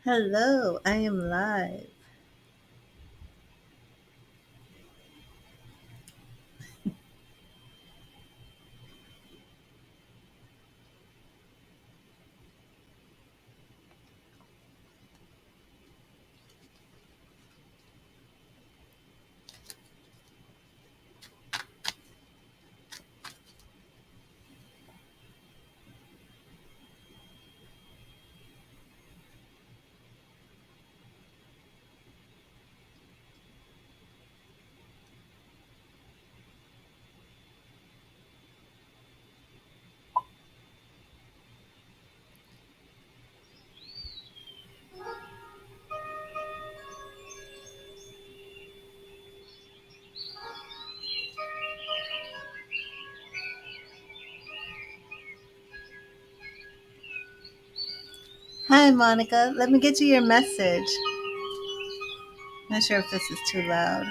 Hello, I am live. Hi, Monica. Let me get you your message. Not sure if this is too loud.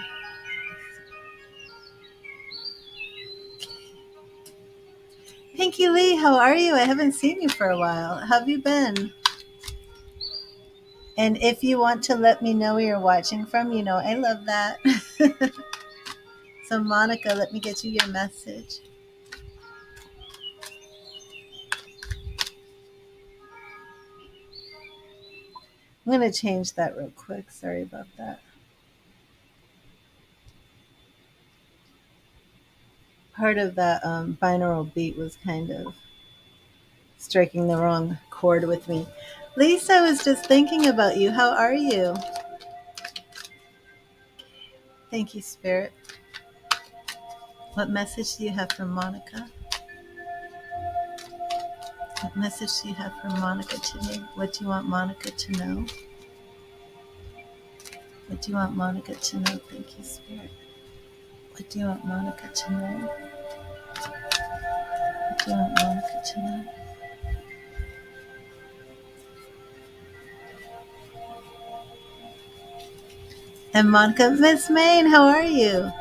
Pinky Lee, how are you? I haven't seen you for a while. How have you been? And if you want to let me know where you're watching from, I love that. So, Monica, let me get you your message. I'm going to change that real quick. Sorry about that. Part of that binaural beat was kind of striking the wrong chord with me. Lisa, I was just thinking about you. How are you? Thank you, Spirit. What message do you have for Monica? What message do you have for Monica today? What do you want Monica to know? What do you want Monica to know? Thank you, Spirit. What do you want Monica to know? What do you want Monica to know? And Monica, Miss Main, how are you?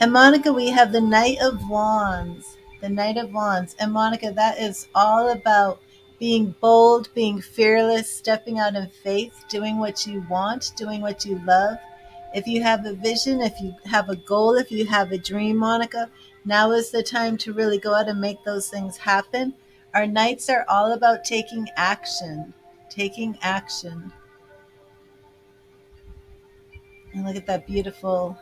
And Monica, we have the Knight of Wands. The Knight of Wands. And Monica, that is all about being bold, being fearless, stepping out in faith, doing what you want, doing what you love. If you have a vision, if you have a goal, if you have a dream, Monica, now is the time to really go out and make those things happen. Our nights are all about taking action, taking action. And look at that beautiful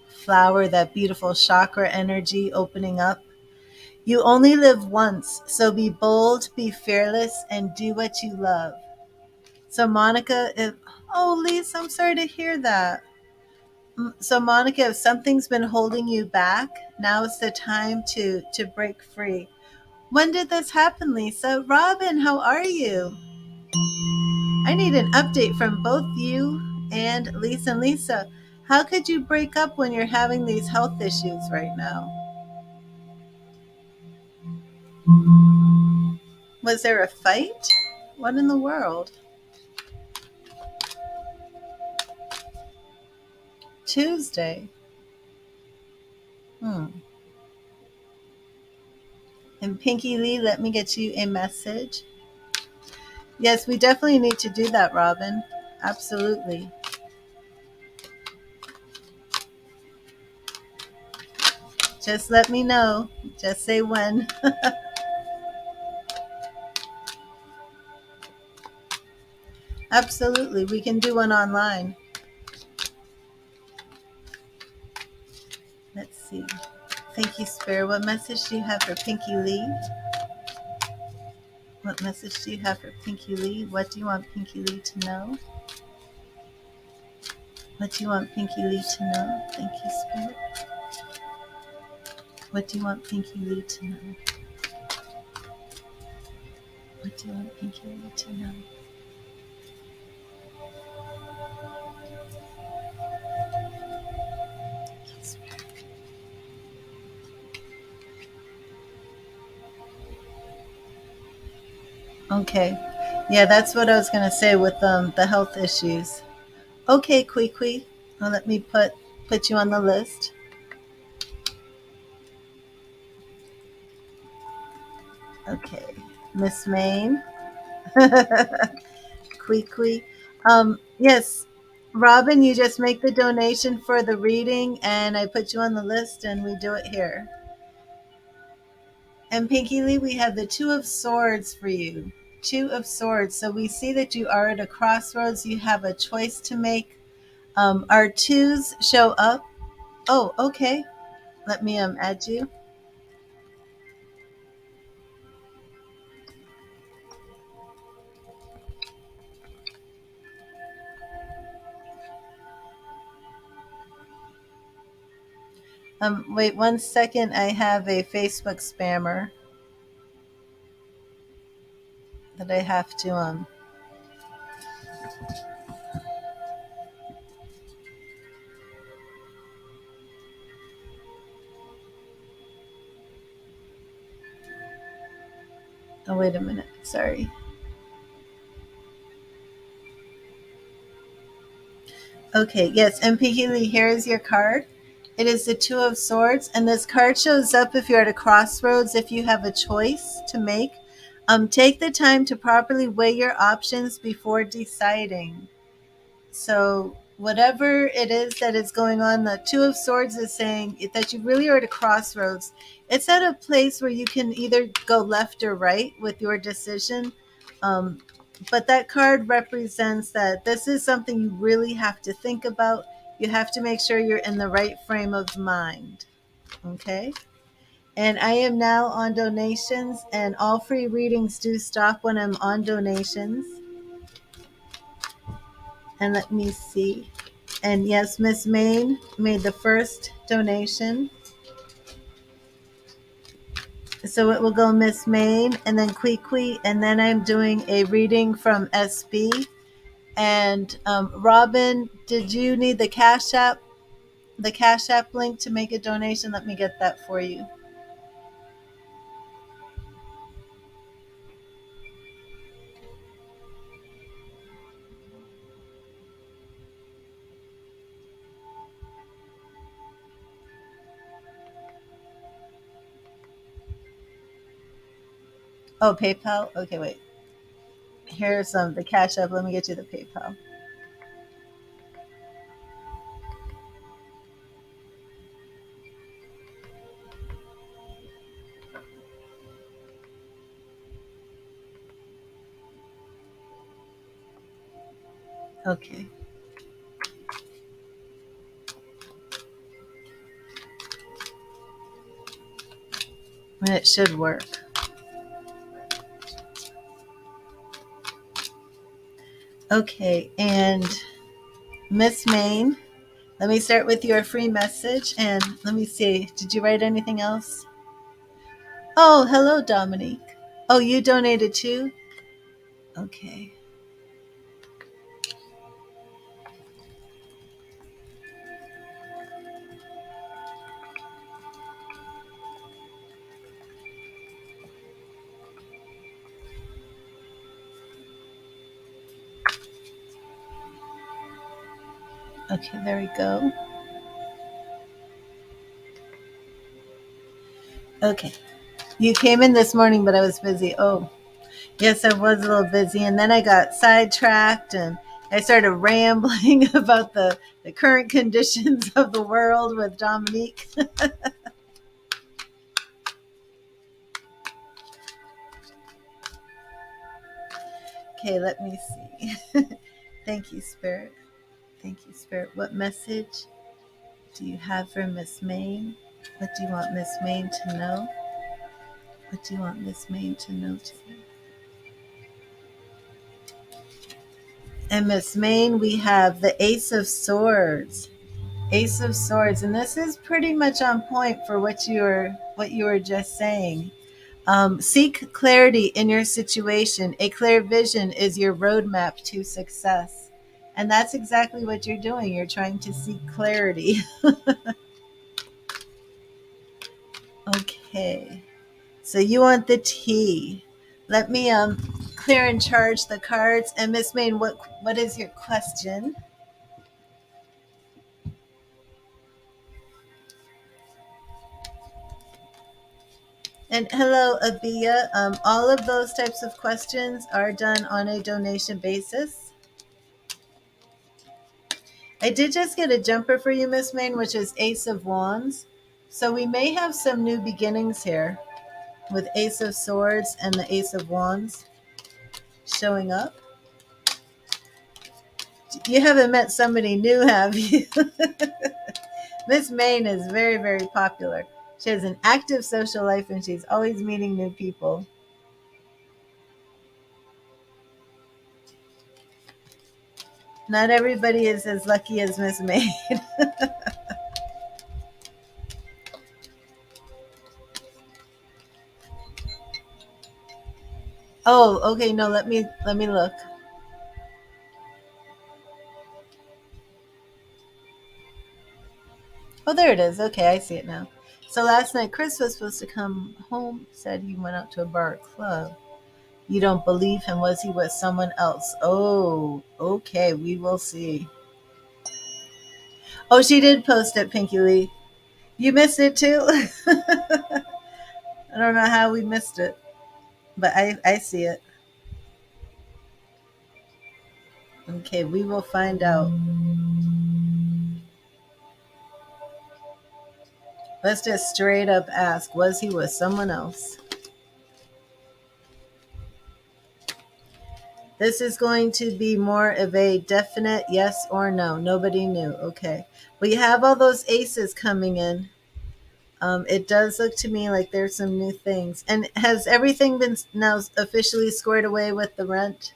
flower, that beautiful chakra energy opening up. You only live once, so be bold, be fearless, and do what you love. So, Monica, oh, Lisa, I'm sorry to hear that. So, Monica, if something's been holding you back, now is the time to break free. When did this happen, Lisa? Robin, how are you? I need an update from both you and Lisa. And Lisa, how could you break up when you're having these health issues right now? Was there a fight? What in the world? Tuesday. Hmm. And Pinky Lee, let me get you a message. Yes, we definitely need to do that, Robin. Absolutely. Just let me know. Just say when. Absolutely. We can do one online. Let's see. Thank you, Spirit. What message do you have for Pinky Lee? What message do you have for Pinky Lee? What do you want Pinky Lee to know? What do you want Pinky Lee to know? Thank you, Spirit. What do you want Pinky Lee to know? What do you want Pinky Lee to know? Thank you, Spirit. Okay. Yeah, that's what I was going to say with the health issues. Okay, Kwee. Well, let me put you on the list. Okay. Miss Main. Kwee. Yes, Robin, you just make the donation for the reading, and I put you on the list, and we do it here. And Pinky Lee, we have the Two of Swords for you. Two of Swords. So we see that you are at a crossroads. You have a choice to make. Our twos show up. Oh, okay. Let me add you. Wait 1 second. I have a Facebook spammer that I have to Oh, wait a minute. Sorry. Okay, yes, MP Healy, here is your card. It is the Two of Swords, and this card shows up if you're at a crossroads, if you have a choice to make. Take the time to properly weigh your options before deciding. So, whatever it is that is going on, the Two of Swords is saying that you really are at a crossroads. It's at a place where you can either go left or right with your decision. Um, but that card represents that this is something you really have to think about. You have to make sure you're in the right frame of mind. Okay? And I am now on donations, and all free readings do stop when I'm on donations. And let me see. And yes, Miss Main made the first donation. So it will go Miss Main and then Kwee, and then I'm doing a reading from SB. And Robin, did you need the Cash App link to make a donation? Let me get that for you. Oh, PayPal. Okay, wait. Here's the Cash App. Let me get you the PayPal. Okay, and it should work. Okay, and Miss Main, let me start with your free message, and let me see. Did you write anything else? Oh, hello, Dominique. Oh, you donated too? Okay. Okay, there we go. Okay. You came in this morning, but I was busy. Oh, yes, I was a little busy. And then I got sidetracked and I started rambling about the current conditions of the world with Dominique. Okay, let me see. Thank you, Spirit. Thank you, Spirit. What message do you have for Miss Main? What do you want Miss Main to know? What do you want Miss Main to know today? And Miss Main, we have the Ace of Swords. Ace of Swords, and this is pretty much on point for what you were just saying. Seek clarity in your situation. A clear vision is your roadmap to success. And that's exactly what you're doing. You're trying to seek clarity. Okay. So you want the tea. Let me clear and charge the cards. And Miss Main, what is your question? And hello, Abia. All of those types of questions are done on a donation basis. I did just get a jumper for you, Miss Main, which is Ace of Wands. So we may have some new beginnings here with Ace of Swords and the Ace of Wands showing up. You haven't met somebody new, have you? Miss Main is very, very popular. She has an active social life and she's always meeting new people. Not everybody is as lucky as Miss Main. Oh, okay. No, let me look. Oh, there it is. Okay, I see it now. So last night, Chris was supposed to come home. Said he went out to a bar or club. You don't believe him? Was he with someone else? Oh, okay. We will see. Oh, she did post it, Pinky Lee. You missed it too. I don't know how we missed it, but I see it. Okay, we will find out. Let's just straight up ask: was he with someone else? This is going to be more of a definite yes or no. Nobody knew. Okay. We have all those aces coming in. It does look to me like there's some new things. And has everything been now officially squared away with the rent?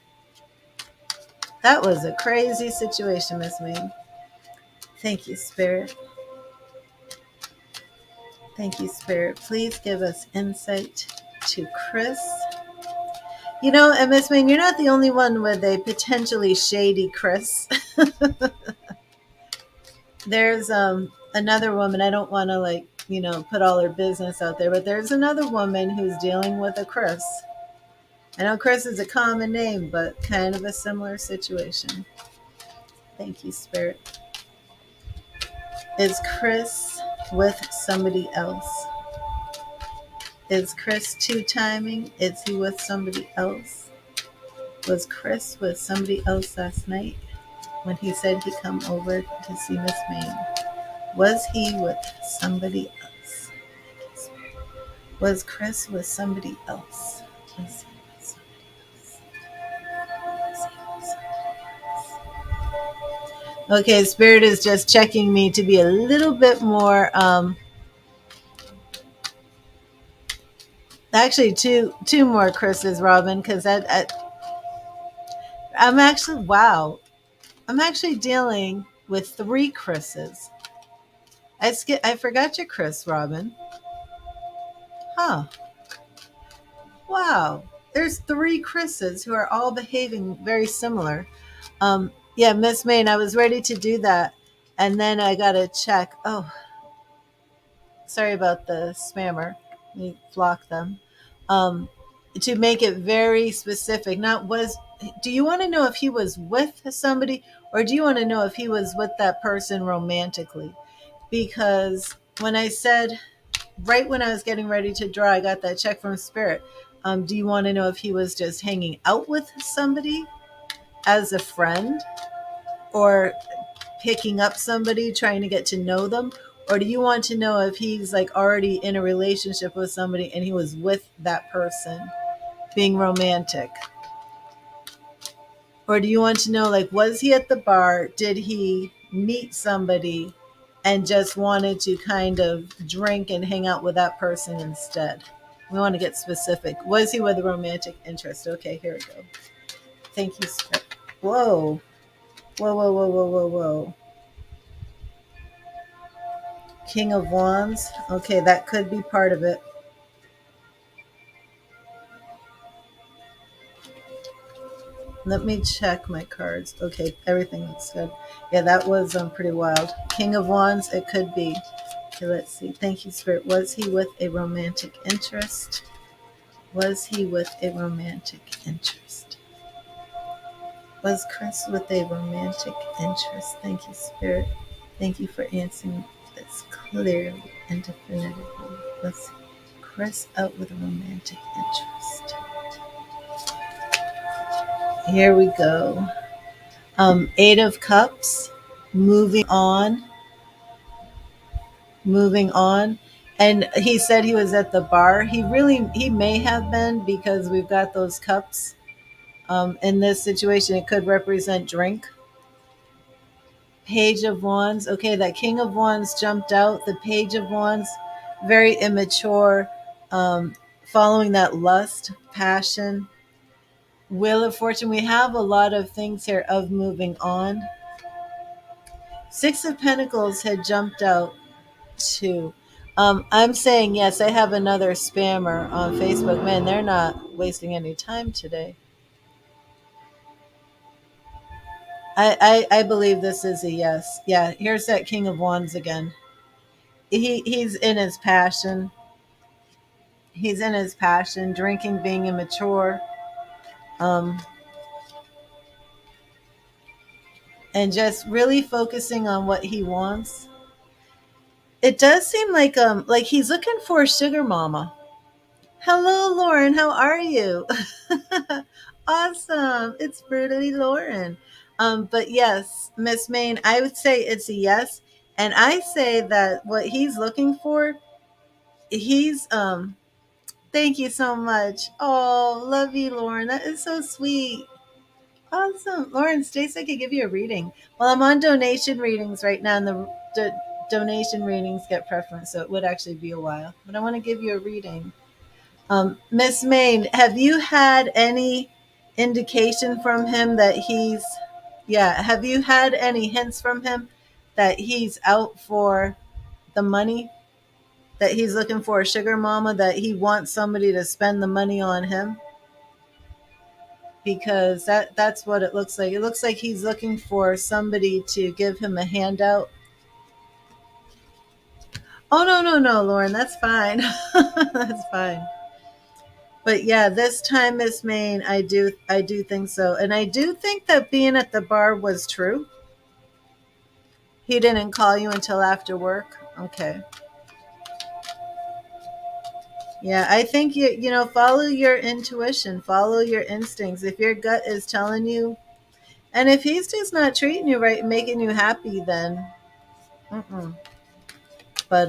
That was a crazy situation, Miss Ming. Thank you, Spirit. Thank you, Spirit. Please give us insight to Chris. You know, and Miss Ming, you're not the only one with a potentially shady Chris. There's another woman. I don't want to put all her business out there, but there's another woman who's dealing with a Chris. I know Chris is a common name, but kind of a similar situation. Thank you, Spirit. Is Chris with somebody else? Is Chris two timing? Is he with somebody else? Was Chris with somebody else last night when he said he'd come over to see Miss Main? Was he with somebody else? Was Chris with somebody else? Was he with somebody else? Okay, Spirit is just checking me to be a little bit more. Actually, two more Chris's, Robin, because I'm actually wow. I'm actually dealing with three Chris's. I forgot your Chris, Robin. Huh. Wow. There's three Chris's who are all behaving very similar. Yeah, Miss Main, I was ready to do that. And then I got to check. Oh, sorry about the spammer. Let me block them. Um, to make it very specific. Do you want to know if he was with somebody or do you want to know if he was with that person romantically? Because when I said, right when I was getting ready to draw, I got that check from Spirit. Do you want to know if he was just hanging out with somebody as a friend or picking up somebody, trying to get to know them? Or do you want to know if he's like already in a relationship with somebody and he was with that person being romantic? Or do you want to know, like, was he at the bar? Did he meet somebody and just wanted to kind of drink and hang out with that person instead? We want to get specific. Was he with a romantic interest? Okay, here we go. Thank you. Whoa. Whoa, whoa, whoa, whoa, whoa, whoa. King of Wands. Okay, that could be part of it. Let me check my cards. Okay, everything looks good. Yeah, that was pretty wild. King of Wands, it could be. Okay, let's see. Thank you, Spirit. Was he with a romantic interest? Was he with a romantic interest? Was Chris with a romantic interest? Thank you, Spirit. Thank you for answering this clearly and definitively. Was Chris out with a romantic interest? Here we go. Eight of Cups. moving on, moving on. And he said he was at the bar. He may have been, because we've got those cups. In this situation, it could represent drink. Page of Wands. Okay, that King of Wands jumped out. The Page of Wands, very immature, um, following that lust, passion. Wheel of Fortune. We have a lot of things here of moving on. Six of Pentacles had jumped out too. I'm saying yes. I have another spammer on Facebook. Man, they're not wasting any time today. I believe this is a yes. Yeah, here's that King of Wands again. He's in his passion. He's in his passion, drinking, being immature, um, and just really focusing on what he wants. It does seem like he's looking for a sugar mama. Hello, Lauren. How are you? Awesome. It's brutally Lauren. But yes, Miss Main, I would say it's a yes. And I say that what he's looking for, he's thank you so much. Oh, love you, Lauren. That is so sweet. Awesome. Lauren, Stacy could give you a reading. Well, I'm on donation readings right now, and the donation readings get preference, so it would actually be a while. But I want to give you a reading. Miss Main, have you had any indication from him that he's, yeah, have you had any hints from him that he's out for the money, that he's looking for a sugar mama, that he wants somebody to spend the money on him? Because that's what it looks like. It looks like he's looking for somebody to give him a handout. Oh, no, no, no, Lauren, that's fine. That's fine. But yeah, this time, Miss Main, I do think so. And I do think that being at the bar was true. He didn't call you until after work. Okay. Yeah, I think you follow your intuition, follow your instincts. If your gut is telling you, and if he's just not treating you right, making you happy, then mm-mm. But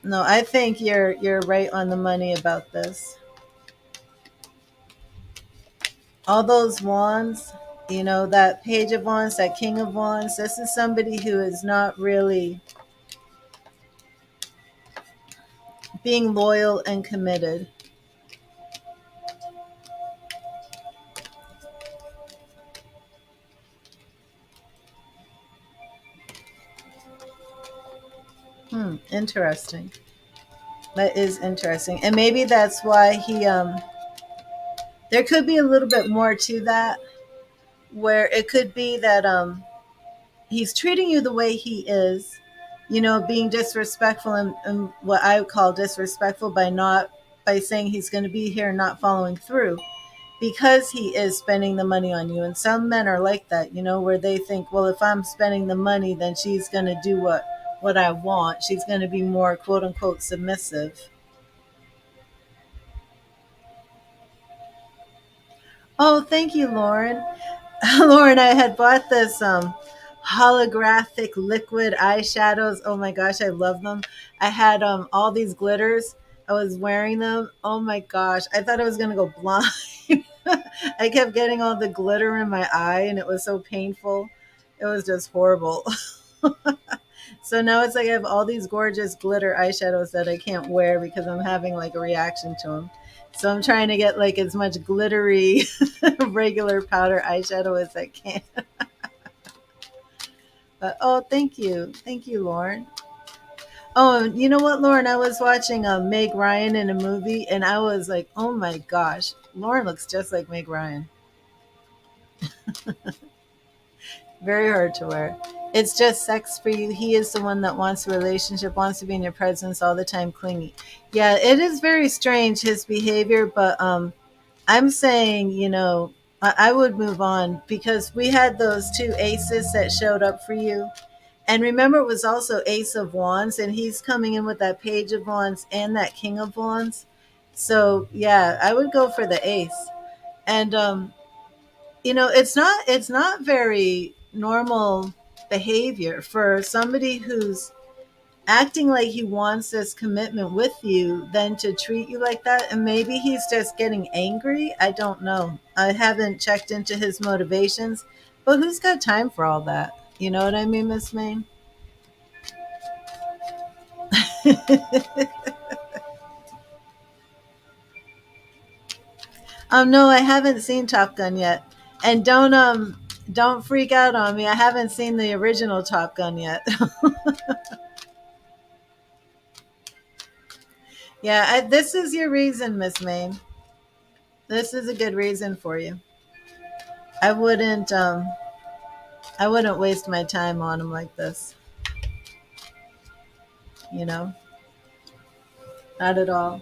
no, I think you're right on the money about this. All those wands, that Page of Wands, that King of Wands, this is somebody who is not really being loyal and committed. Interesting. That is interesting. And maybe that's why there could be a little bit more to that, where it could be that he's treating you the way he is, being disrespectful, and what I would call disrespectful, by saying he's going to be here and not following through, because he is spending the money on you. And some men are like that, where they think, well, if I'm spending the money, then she's going to do what I want. She's going to be more quote unquote submissive. Oh, thank you, Lauren. Lauren, I had bought this holographic liquid eyeshadows. Oh my gosh, I love them. I had all these glitters. I was wearing them. Oh my gosh, I thought I was gonna go blind. I kept getting all the glitter in my eye, and it was so painful. It was just horrible. So now it's like I have all these gorgeous glitter eyeshadows that I can't wear because I'm having like a reaction to them. So I'm trying to get like as much glittery regular powder eyeshadow as I can. But oh, thank you, Lauren. Oh, you know what, Lauren? I was watching Meg Ryan in a movie, and I was like, oh my gosh, Lauren looks just like Meg Ryan. Very hard to wear. It's just sex for you. He is the one that wants a relationship, wants to be in your presence all the time, clingy. Yeah, it is very strange, his behavior, but I'm saying, I would move on, because we had those two aces that showed up for you. And remember, it was also Ace of Wands, and he's coming in with that Page of Wands and that King of Wands. So yeah, I would go for the ace. And it's not very normal behavior for somebody who's acting like he wants this commitment with you then to treat you like that. And maybe he's just getting angry. I don't know. I haven't checked into his motivations, but who's got time for all that? You know what I mean, Miss Main? No, I haven't seen Top Gun yet. And don't freak out on me. I haven't seen the original Top Gun yet. Yeah, this is your reason, Miss Main. This is a good reason for you. I wouldn't I wouldn't waste my time on him like this, you know? Not at all.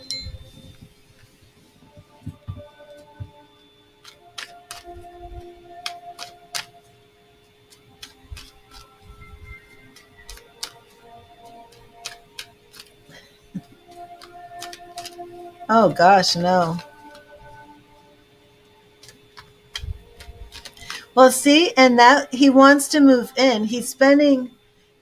Oh gosh, no. Well, see, and that he wants to move in. He's spending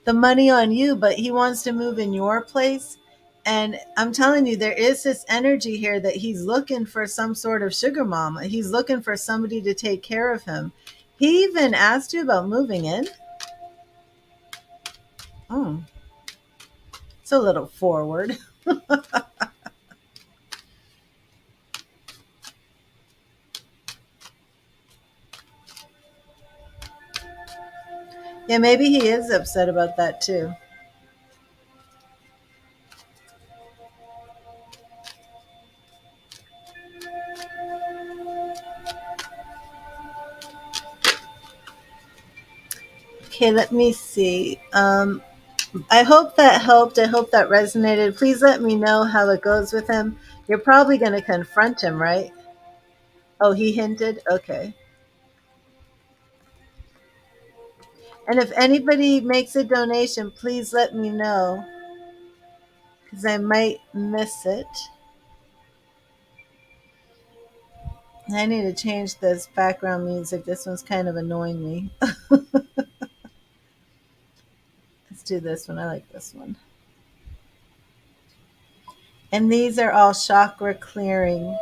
the money on you, but he wants to move in your place. And I'm telling you, there is this energy here that he's looking for some sort of sugar mama. He's looking for somebody to take care of him. He even asked you about moving in. Oh, it's a little forward. Yeah, maybe he is upset about that too. Okay, let me see. I hope that helped. I hope that resonated. Please let me know how it goes with him. You're probably going to confront him, right? Oh, he hinted? Okay. And if anybody makes a donation, please let me know because I might miss it. I need to change this background music. This one's kind of annoying me. Let's do this one. I like this one. And these are all chakra clearing.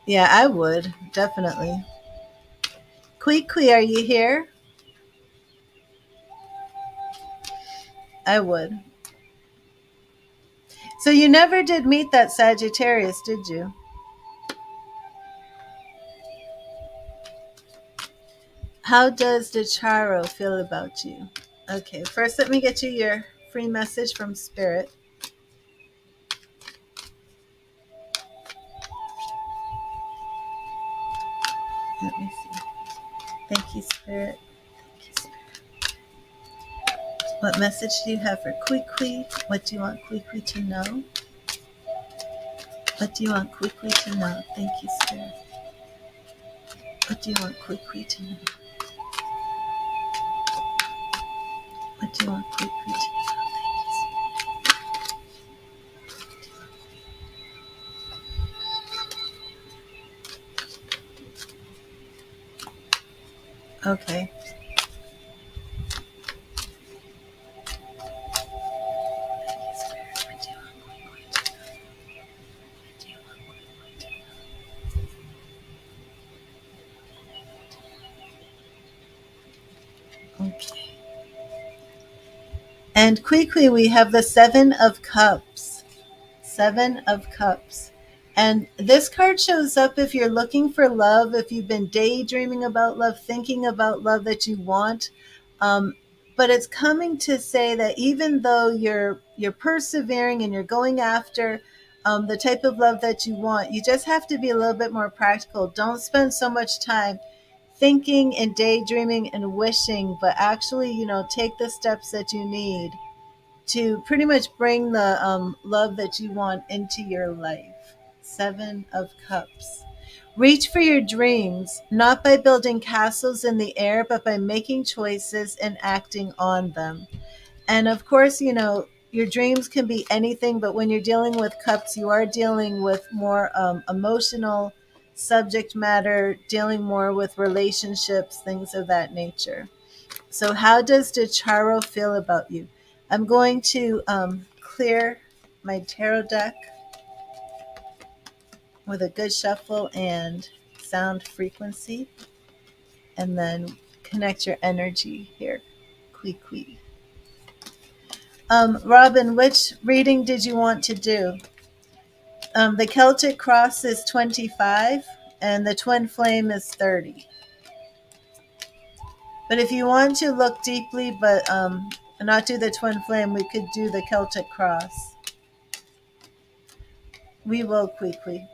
Yeah, I would definitely. Kui, are you here? I would. So you never did meet that Sagittarius, did you? How does the Charo feel about you? Okay, first let me get you your free message from Spirit. Let me see. Thank you, Spirit. Thank you, Spirit. What message do you have for Kui? What do you want Kui to know? What do you want Kui to know? Thank you, Spirit. What do you want Kui to know? What do you want Kui to know? Okay. Okay. And Kui, we have the Seven of Cups. Seven of Cups. And this card shows up if you're looking for love, if you've been daydreaming about love, thinking about love that you want. Um, but it's coming to say that even though you're persevering and you're going after the type of love that you want, you just have to be a little bit more practical. Don't spend so much time thinking and daydreaming and wishing, but actually, take the steps that you need to pretty much bring the love that you want into your life. Seven of Cups. Reach for your dreams, not by building castles in the air, but by making choices and acting on them. And of course, your dreams can be anything, but when you're dealing with cups, you are dealing with more emotional subject matter, dealing more with relationships, things of that nature. So, how does Charo feel about you? I'm going to clear my tarot deck with a good shuffle and sound frequency, and then connect your energy here. Kui. Robin, which reading did you want to do? The Celtic Cross is 25, and the Twin Flame is 30. But if you want to look deeply, but not do the Twin Flame, we could do the Celtic Cross. We will quickly.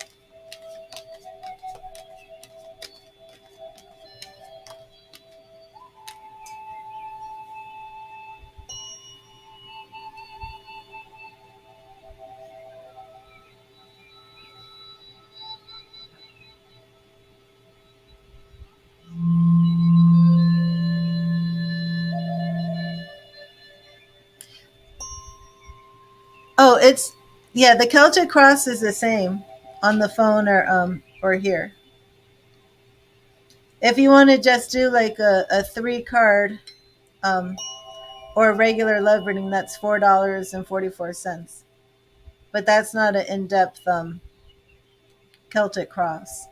Oh, it's yeah. The Celtic Cross is the same on the phone or here. If you want to just do like a 3 card um or a regular love reading, that's $4.44. But that's not an in depth Celtic Cross.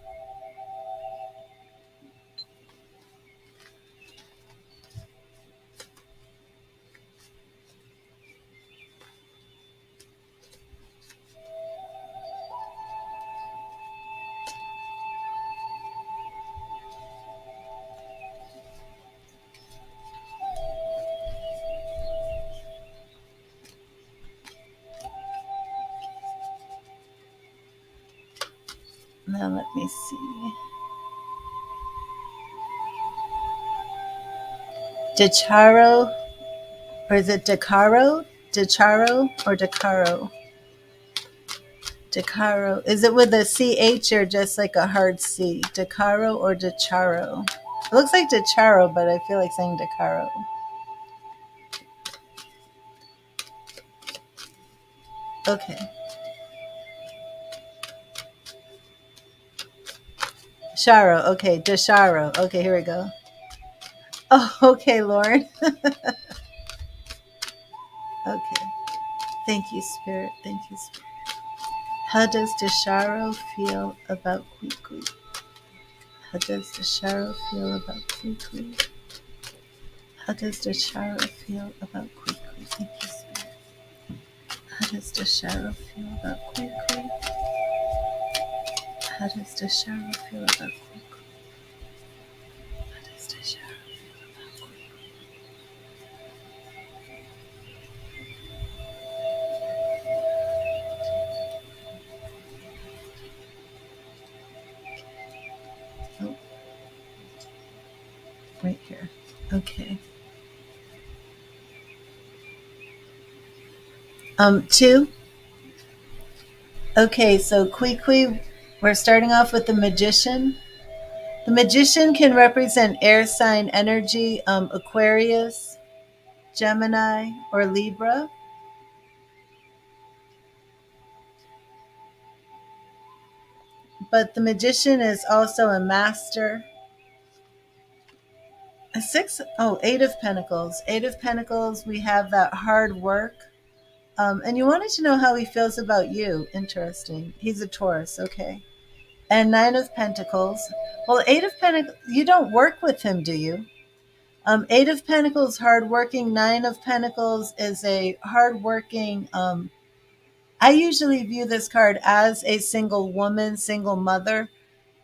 Now let me see. DeCharo, or is it DeCaro? DeCharo or DeCaro? DeCaro. Is it with a CH or just like a hard C? DeCaro or DeCharo? It looks like DeCharo, but I feel like saying DeCaro. Okay. Sharo. Okay. DeSharo. Okay, here we go. Oh, okay, Lauren. Okay. Thank you, Spirit. Thank you, Spirit. How does DeSharo feel about Kwee? How does DeSharo feel about Kwee? How does DeSharo feel about Kwee? Thank you, Spirit. How does DeSharo feel about Kwee? How does DeSharo feel about Kwee? How does DeSharo feel about Kwee? Oh, right here. Okay. 2. Okay, so Kwee, we're starting off with the Magician. The Magician can represent air sign energy, Aquarius, Gemini, or Libra. But the Magician is also a master. A 6, oh, 8 of Pentacles. 8 of Pentacles, we have that hard work. And you wanted to know how he feels about you. Interesting. He's a Taurus, okay. And 9 of Pentacles. Well, 8 of Pentacles, you don't work with him, do you? 8 of Pentacles, hardworking. 9 of Pentacles is a hardworking. I usually view this card as a single woman, single mother,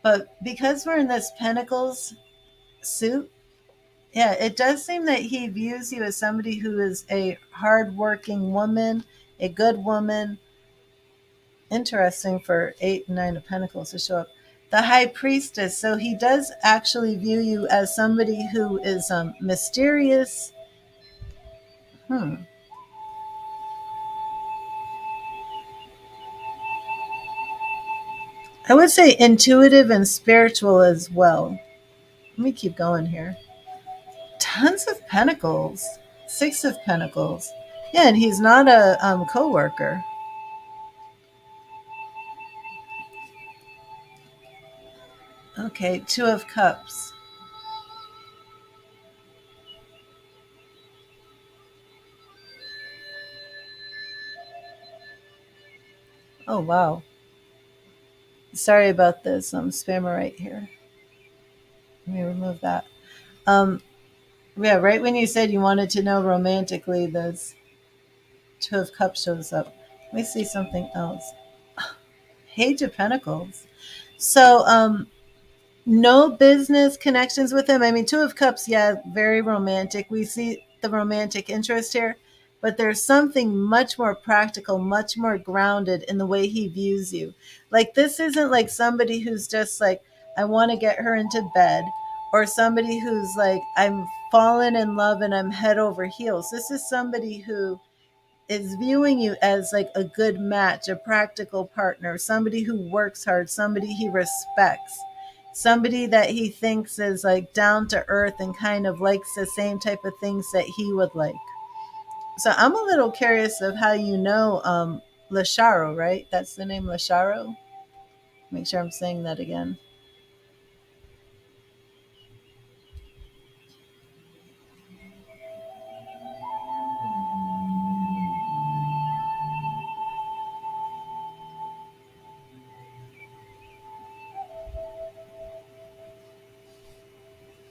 but because we're in this Pentacles suit, yeah, it does seem that he views you as somebody who is a hardworking woman, a good woman. Interesting for 8 and 9 of Pentacles to show up. The High Priestess. So he does actually view you as somebody who is mysterious. I would say intuitive and spiritual as well. Let me keep going here. Tons of Pentacles. 6 of Pentacles. Yeah, and he's not a co-worker. Okay, Two of Cups. Oh, wow. Sorry about this. Spammer right here. Let me remove that. Um, yeah, right when you said you wanted to know romantically, the Two of Cups shows up. Let me see something else. Page of Pentacles. So, no business connections with him. I mean, Two of Cups, yeah, very romantic. We see the romantic interest here, but there's something much more practical, much more grounded in the way he views you. Like, this isn't like somebody who's just like, I want to get her into bed, or somebody who's like, I'm fallen in love and I'm head over heels. This is somebody who is viewing you as like a good match, a practical partner, somebody who works hard, somebody he respects, somebody that he thinks is like down to earth and kind of likes the same type of things that he would like. So I'm a little curious of how you know Lasharo, right? That's the name, Lasharo. Make sure I'm saying that again.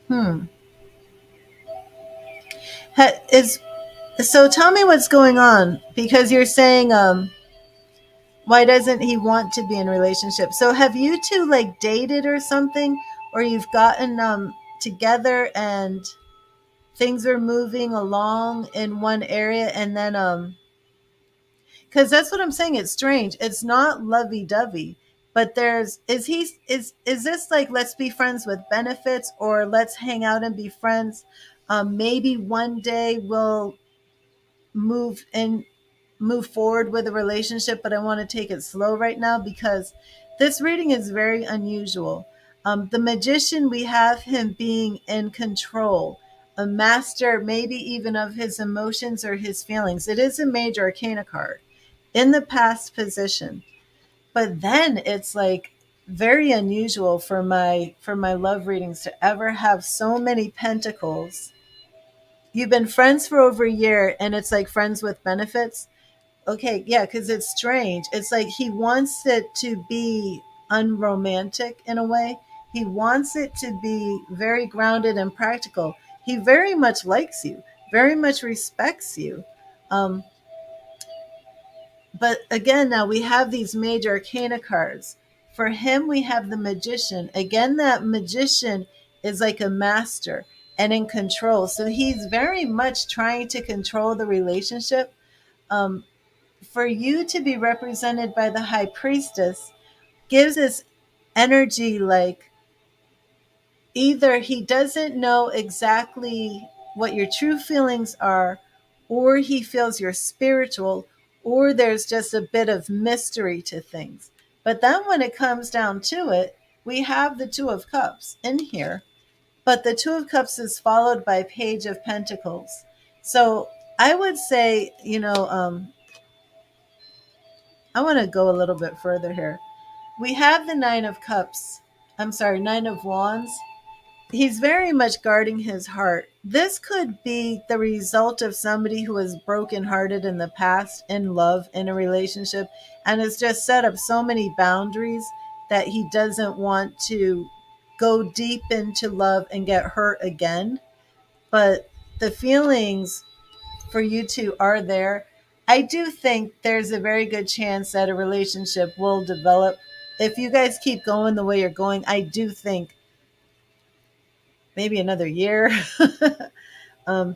Hmm. Is so tell me what's going on, because you're saying why doesn't he want to be in a relationship? So have you two like dated or something, or you've gotten together and things are moving along in one area, and then because that's what I'm saying, it's strange, it's not lovey-dovey, but there's is this like, let's be friends with benefits, or let's hang out and be friends, maybe one day we'll move in move forward with a relationship, but I want to take it slow right now because this reading is very unusual. The magician, we have him being in control, a master, maybe even of his emotions or his feelings. It is a major arcana card in the past position, but then it's like very unusual for my love readings to ever have so many pentacles. You've been friends for over a year, and it's like friends with benefits. Okay, yeah, because it's strange. It's like he wants it to be unromantic in a way. He wants it to be very grounded and practical. He very much likes you, very much respects you. Um, but again, now we have these major arcana cards. For him, we have the magician. Again, that magician is like a master and in control. So he's very much trying to control the relationship. Um, for you to be represented by the high priestess gives this energy like either he doesn't know exactly what your true feelings are, or he feels you're spiritual, or there's just a bit of mystery to things. But then when it comes down to it, we have the Two of Cups in here, but the Two of Cups is followed by Page of Pentacles. So I would say, I want to go a little bit further here. We have the Nine of Cups. I'm sorry, Nine of Wands. He's very much guarding his heart. This could be the result of somebody who was brokenhearted in the past, in love, in a relationship, and has just set up so many boundaries that he doesn't want to go deep into love and get hurt again. But the feelings for you two are there. I do think there's a very good chance that a relationship will develop. If you guys keep going the way you're going, I do think maybe another year,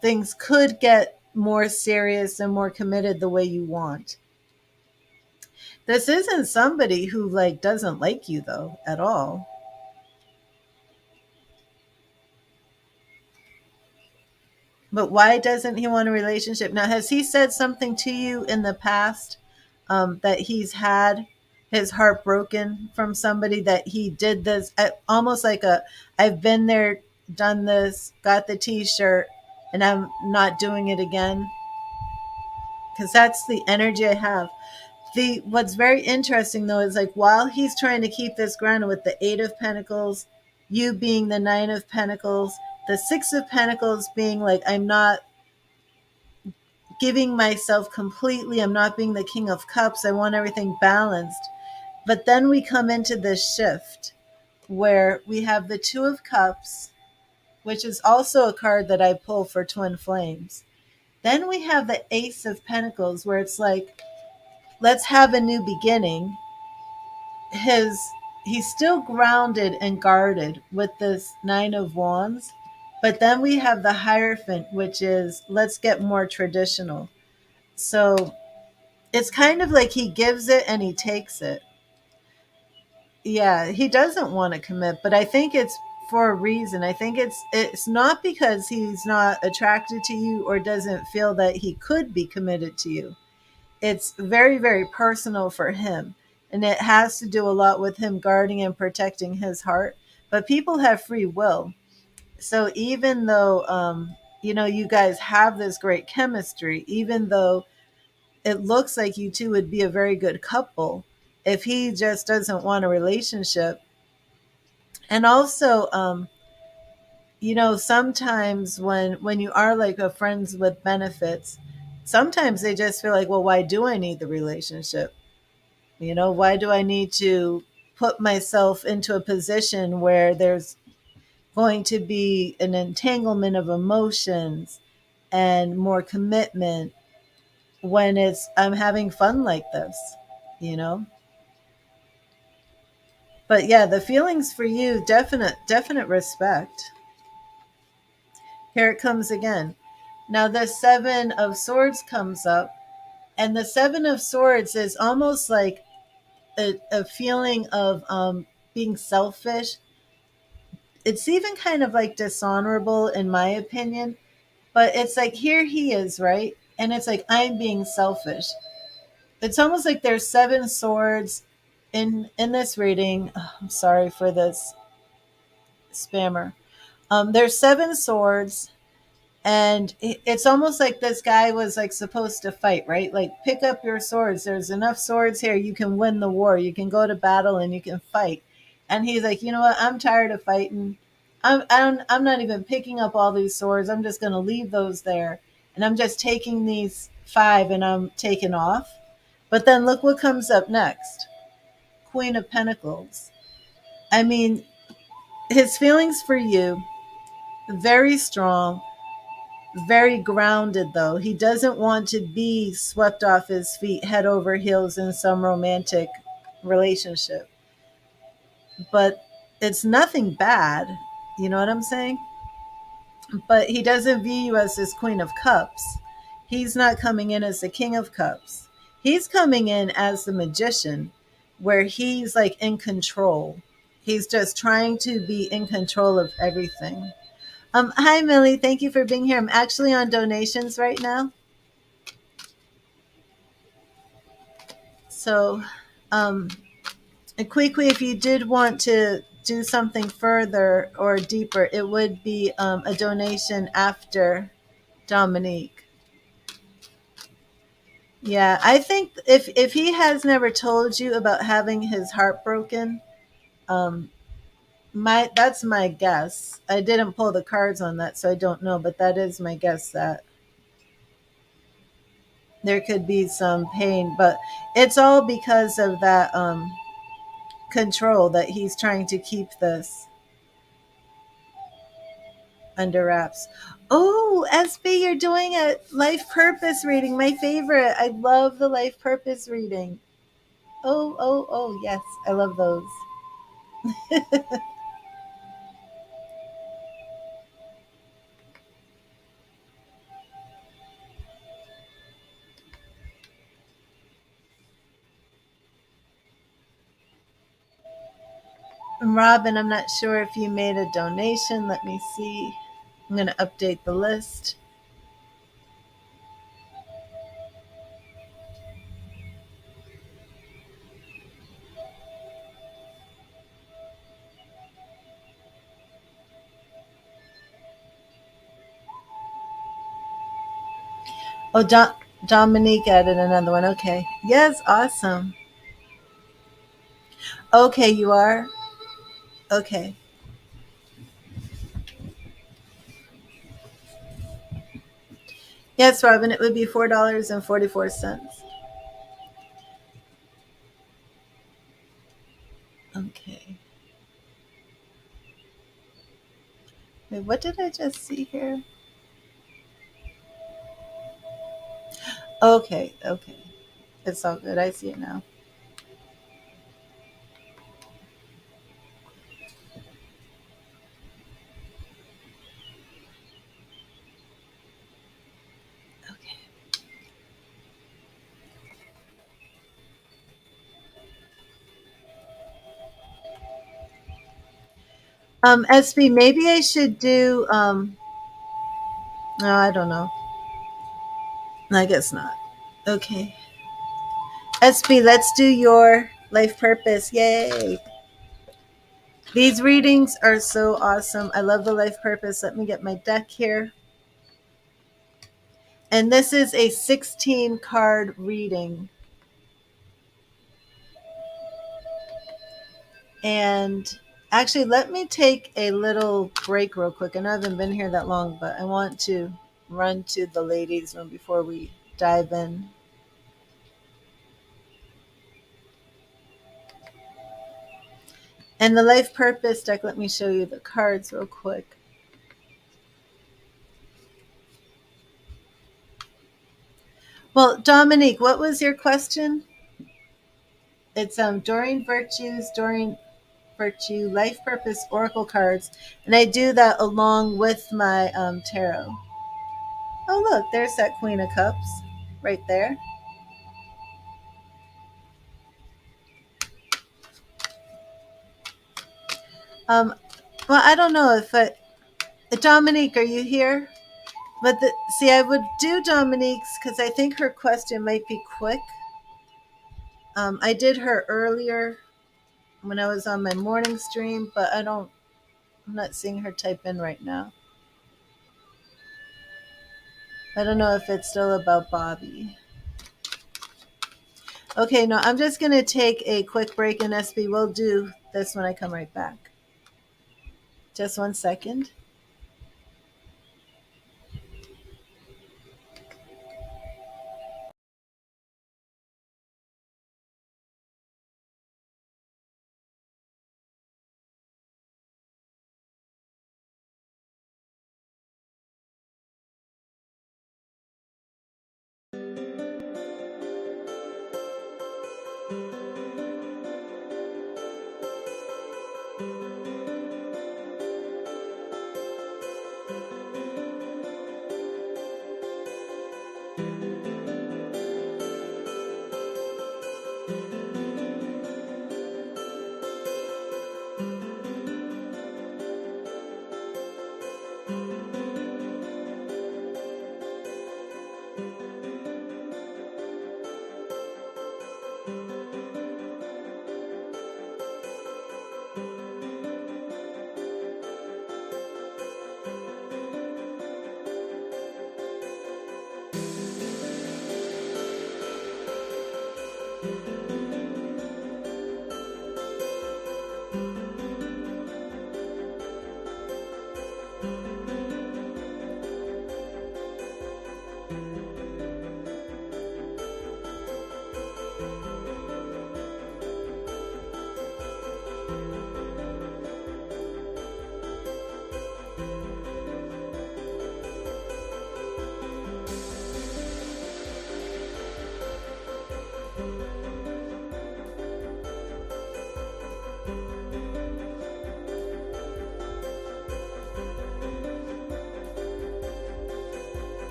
things could get more serious and more committed the way you want. This isn't somebody who like doesn't like you though at all. But why doesn't he want a relationship? Now, has he said something to you in the past that he's had his heart broken from somebody, that he did this almost like a, I've been there, done this, got the t-shirt, and I'm not doing it again? Because that's the energy I have. The what's very interesting though is like while he's trying to keep this grounded with the 8 of Pentacles, you being the 9 of Pentacles, the 6 of Pentacles being like, I'm not giving myself completely, I'm not being the King of Cups, I want everything balanced. But then we come into this shift where we have the 2 of Cups, which is also a card that I pull for twin flames. Then we have the Ace of Pentacles, where it's like, let's have a new beginning. He's still grounded and guarded with this 9 of Wands, but then we have the Hierophant, which is, let's get more traditional. So it's kind of like he gives it and he takes it. Yeah, he doesn't want to commit, but I think it's for a reason. I think it's not because he's not attracted to you or doesn't feel that he could be committed to you. It's very, very personal for him, and it has to do a lot with him guarding and protecting his heart. But people have free will. So even though you guys have this great chemistry, even though it looks like you two would be a very good couple, if he just doesn't want a relationship. And also, sometimes when you are like a friends with benefits, sometimes they just feel like, well, why do I need the relationship? Why do I need to put myself into a position where there's going to be an entanglement of emotions and more commitment when I'm having fun like this, you know? But yeah, the feelings for you, definite respect. Here it comes again. Now the 7 of Swords comes up, and the 7 of Swords is almost like a feeling of being selfish. It's even kind of like dishonorable in my opinion, but it's like here he is, right? And it's like, I'm being selfish. It's almost like there's 7 swords in this reading. Oh, I'm sorry for this spammer. There's 7 swords, and it's almost like this guy was like supposed to fight, right? Like, pick up your swords, there's enough swords here, you can win the war, you can go to battle and you can fight. And he's like, you know what, I'm tired of fighting. I'm not even picking up all these swords, I'm just going to leave those there, and I'm just taking these 5 and I'm taking off. But then look what comes up next. Queen of Pentacles. I mean, his feelings for you, very strong, very grounded though. He doesn't want to be swept off his feet head over heels in some romantic relationship. But it's nothing bad. You know what I'm saying? But he doesn't view you as this Queen of Cups. He's not coming in as the King of Cups. He's coming in as the Magician, where he's like in control. He's just trying to be in control of everything. Hi Millie, thank you for being here. I'm actually on donations right now. So, um, and quickly, if you did want to do something further or deeper, it would be a donation after Dominique. Yeah, I think if he has never told you about having his heart broken, um, my that's my guess. I didn't pull the cards on that, so I don't know, but that is my guess that there could be some pain, but it's all because of that control that he's trying to keep this under wraps. Oh, SB, you're doing a life purpose reading. My favorite. I love the life purpose reading. Oh, oh, oh, yes. I love those. Robin, I'm not sure if you made a donation. Let me see. I'm going to update the list. Oh, Dominique added another one. Okay. Yes, awesome. Okay, you are? Okay. Yes, Robin, it would be $4.44. Okay. Wait, what did I just see here? Okay, okay. It's all good. I see it now. Okay. SB, maybe I should do no, I don't know. I guess not. Okay. SB, let's do your life purpose. Yay. These readings are so awesome. I love the life purpose. Let me get my deck here. And this is a 16 card reading. And actually, let me take a little break real quick. I know I haven't been here that long, but I want to run to the ladies' room before we dive in. And the life purpose deck, let me show you the cards real quick. Well, Dominique, what was your question? It's during virtue, life purpose, oracle cards, and I do that along with my tarot. Oh, look, there's that Queen of Cups right there. Um, well, I don't know if Dominique, are you here? But see, I would do Dominique's because I think her question might be quick. I did her earlier when I was on my morning stream, but I'm not seeing her type in right now. I don't know if it's still about Bobby. Okay, no, I'm just going to take a quick break in SB. We'll do this when I come right back. Just 1 second.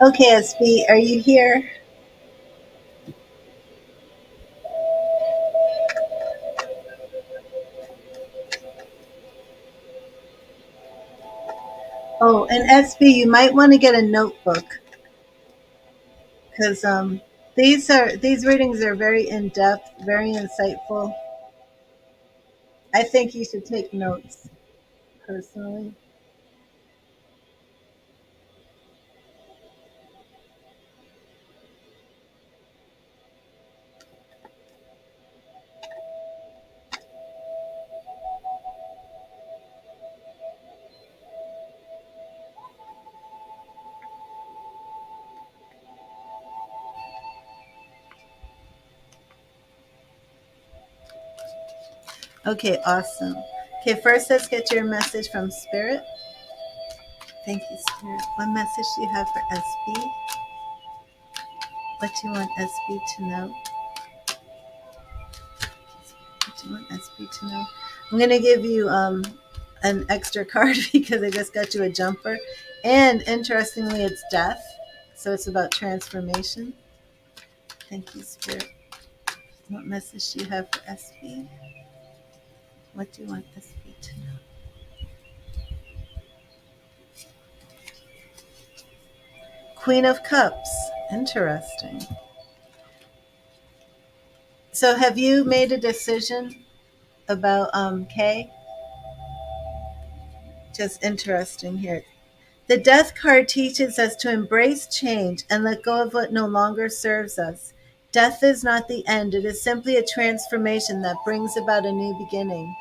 Okay, SB, are you here? Oh, and SB, you might want to get a notebook because these readings are very in depth, very insightful. I think you should take notes personally. Okay, awesome. Okay, first let's get your message from Spirit. Thank you, Spirit. What message do you have for SB? What do you want SB to know? What do you want SB to know? I'm gonna give you an extra card because I just got you a jumper. And interestingly, it's death. So it's about transformation. Thank you, Spirit. What message do you have for SB? What do you want SB to know? Queen of Cups. Interesting. So have you made a decision about Kay? Just interesting here. The death card teaches us to embrace change and let go of what no longer serves us. Death is not the end, it is simply a transformation that brings about a new beginning.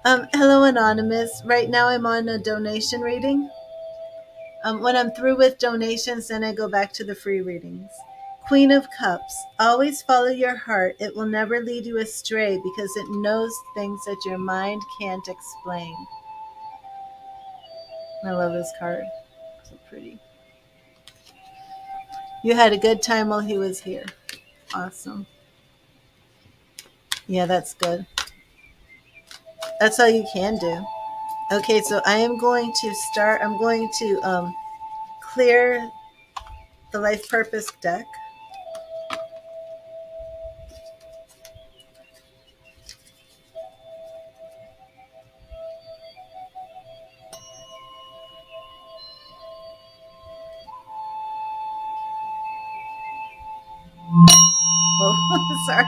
Hello, Anonymous. Right now I'm on a donation reading. When I'm through with donations, then I go back to the free readings. Queen of Cups. Always follow your heart. It will never lead you astray because it knows things that your mind can't explain. I love this card. So pretty. You had a good time while he was here. Awesome. Yeah, that's good. That's all you can do. Okay, so I am going to start. I'm going to clear the life purpose deck. Oh, sorry.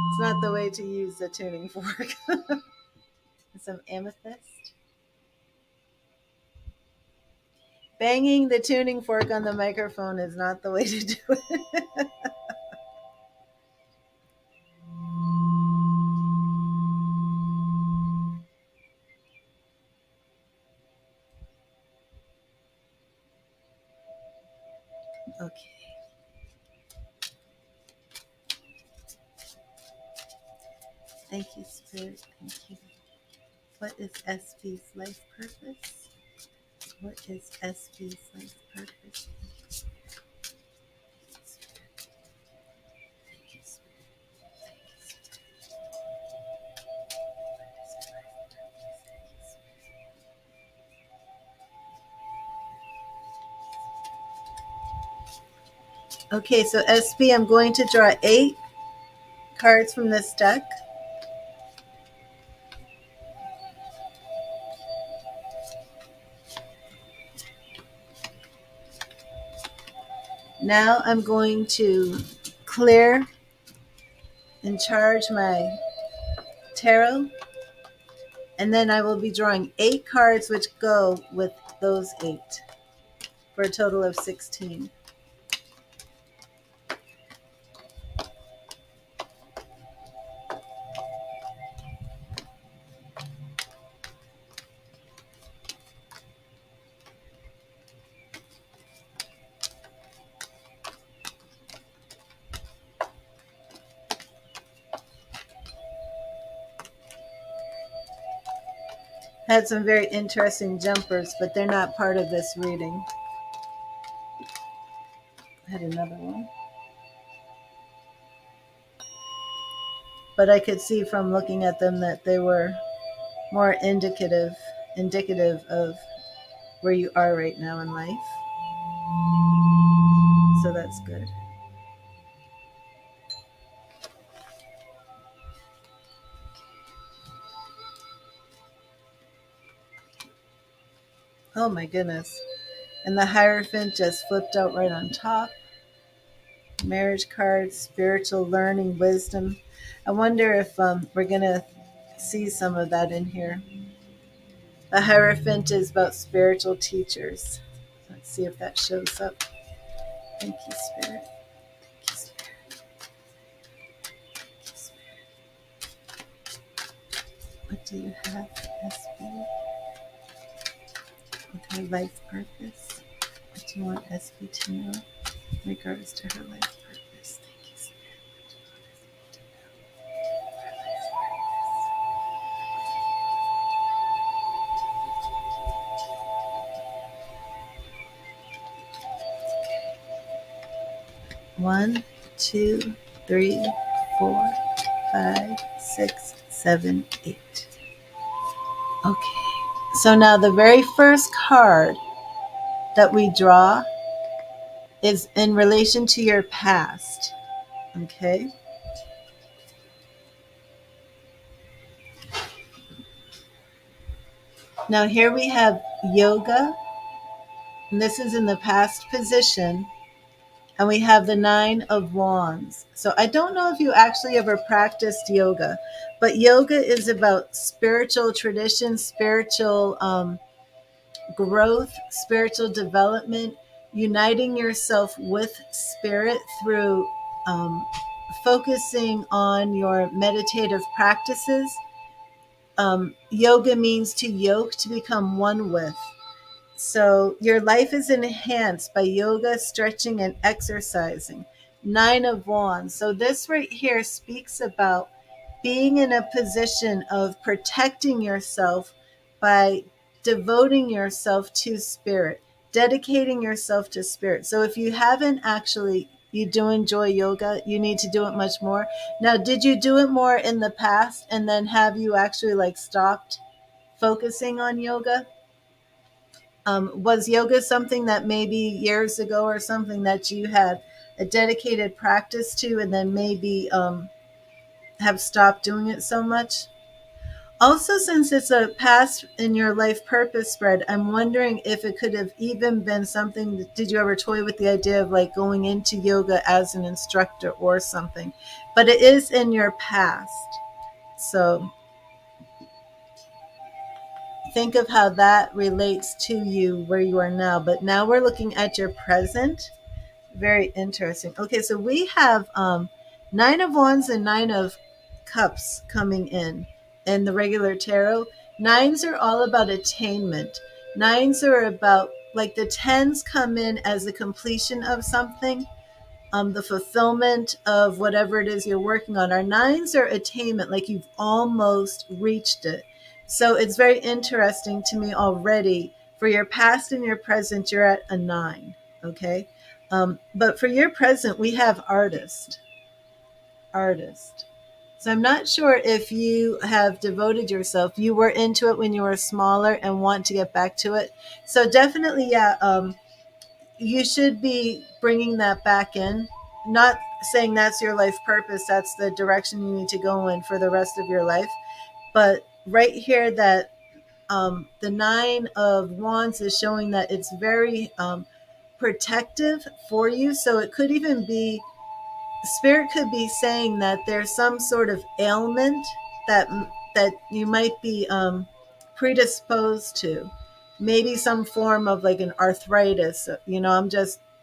It's not the way to use the tuning fork. Some amethyst. Banging the tuning fork on the microphone is not the way to do it. Okay. Thank you, Spirit. Thank you. What is SB's life purpose? What is SB's life purpose? Okay, so SB, I'm going to draw 8 cards from this deck. Now I'm going to clear and charge my tarot, and then I will be drawing 8 cards which go with those 8 for a total of 16. Had some very interesting jumpers, but they're not part of this reading. I had another one. But I could see from looking at them that they were more indicative indicative of where you are right now in life. So that's good. Oh my goodness. And the Hierophant just flipped out right on top. Marriage card, spiritual learning, wisdom. I wonder if we're going to see some of that in here. The Hierophant is about spiritual teachers. Let's see if that shows up. Thank you, Spirit. Thank you, Spirit. Thank you, Spirit. What do you have, SB? Okay, life purpose. What do you want SB to know in regards to her life purpose? Thank you, Spirit. What do you want SB to know? Her life purpose. 1, 2, 3, 4, 5, 6, 7, 8. Okay. So now the very first card that we draw is in relation to your past. Okay. Now here we have yoga, and this is in the past position, and we have the 9 of wands. So I don't know if you actually ever practiced yoga, but yoga is about spiritual tradition, spiritual growth, spiritual development, uniting yourself with spirit through focusing on your meditative practices. Yoga means to yoke, to become one with. So your life is enhanced by yoga, stretching, and exercising. 9 of wands. So this right here speaks about being in a position of protecting yourself by devoting yourself to spirit, dedicating yourself to spirit. So if you haven't actually, you do enjoy yoga, you need to do it much more. Now, did you do it more in the past, and then have you actually like stopped focusing on yoga? Was yoga something that maybe years ago or something that you had a dedicated practice to, and then maybe have stopped doing it so much? Also, since it's a past in your life purpose spread, I'm wondering if it could have even been something. Did you ever toy with the idea of like going into yoga as an instructor or something? But it is in your past. So think of how that relates to you where you are now. But now we're looking at your present. Very interesting. Okay, so we have 9 of wands and 9 of cups coming in the regular tarot. Nines are all about attainment. Nines are about, like, the tens come in as the completion of something, the fulfillment of whatever it is you're working on. Our nines are attainment, like you've almost reached it. So it's very interesting to me already. For your past and your present, you're at a 9. Okay. But for your present, we have artist. Artist. So I'm not sure if you have devoted yourself. You were into it when you were smaller and want to get back to it. So definitely, yeah, you should be bringing that back in. Not saying that's your life purpose, that's the direction you need to go in for the rest of your life. But right here, that the 9 of wands is showing that it's very protective for you. So it could even be, spirit could be saying that there's some sort of ailment that you might be predisposed to, maybe some form of like an arthritis.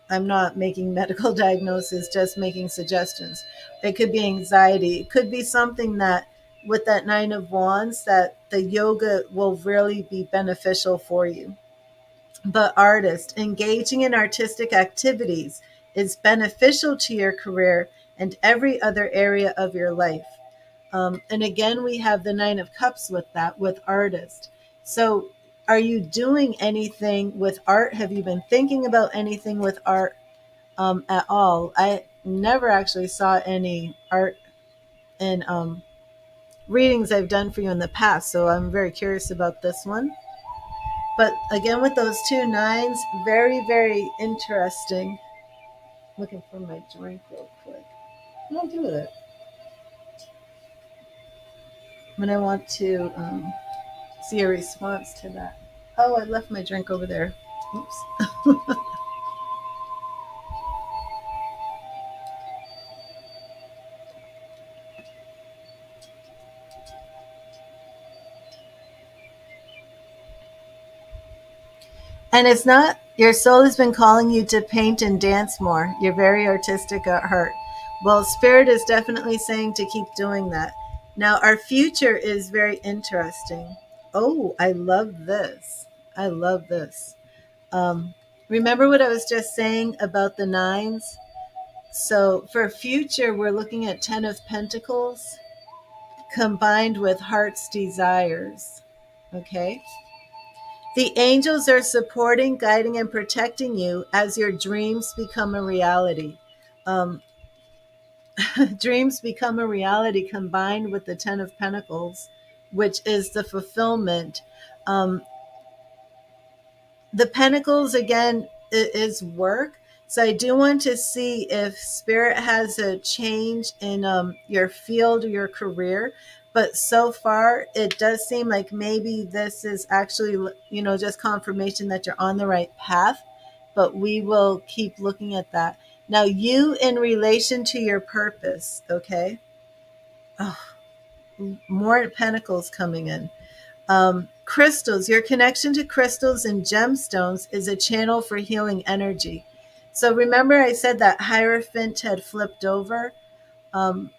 I'm not making medical diagnosis, just making suggestions. It could be anxiety. It could be something that, with that 9 of wands, that the yoga will really be beneficial for you. But artist, engaging in artistic activities is beneficial to your career and every other area of your life. And again, we have the 9 of cups with that, with artist. So are you doing anything with art? Have you been thinking about anything with art at all? I never actually saw any art in readings I've done for you in the past. So I'm very curious about this one. But again, with those two nines, very, very interesting. Looking for my drink real quick. What do I do with it? When I want to see a response to that. Oh, I left my drink over there. Oops. And it's not, your soul has been calling you to paint and dance more. You're very artistic at heart. Well, Spirit is definitely saying to keep doing that. Now, our future is very interesting. Oh, I love this. I love this. Um, Remember what I was just saying about the nines? So, for future, we're looking at 10 of Pentacles combined with heart's desires. Okay? The angels are supporting, guiding, and protecting you as your dreams become a reality. Um, Dreams become a reality combined with the Ten of Pentacles, which is the fulfillment. Um, the Pentacles, again, is work. So I do want to see if Spirit has a change in your field or your career. But so far, it does seem like maybe this is actually, just confirmation that you're on the right path. But we will keep looking at that. Now, you in relation to your purpose, okay? Oh, more pentacles coming in. Crystals, your connection to crystals and gemstones is a channel for healing energy. So remember, I said that Hierophant had flipped over. Um,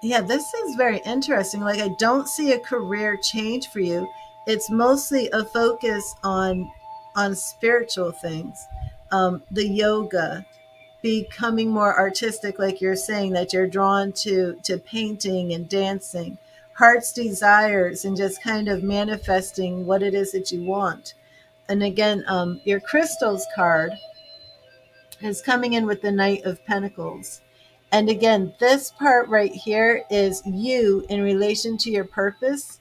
yeah, this is very interesting. Like, I don't see a career change for you. It's mostly a focus on spiritual things, the yoga, becoming more artistic, like you're saying, that you're drawn to painting and dancing, heart's desires, and just kind of manifesting what it is that you want. And again, your crystals card is coming in with the Knight of Pentacles. And again, this part right here is you in relation to your purpose.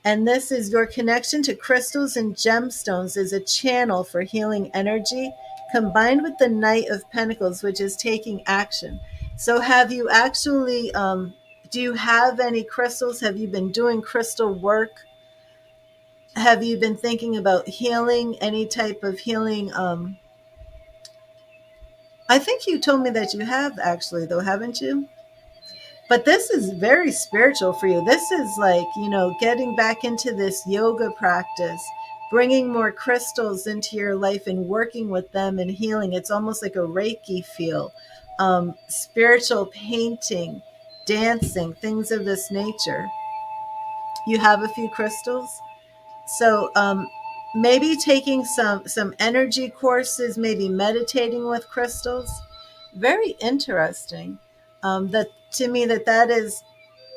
And this is your connection to crystals and gemstones is a channel for healing energy combined with the Knight of Pentacles, which is taking action. So have you actually, do you have any crystals? Have you been doing crystal work? Have you been thinking about healing, any type of healing? I think you told me that you have actually, though, haven't you? But this is very spiritual for you. This is like, getting back into this yoga practice, bringing more crystals into your life and working with them and healing. It's almost like a Reiki feel. Spiritual painting, dancing, things of this nature. You have a few crystals. So maybe taking some energy courses, maybe meditating with crystals. Very interesting. That to me, that is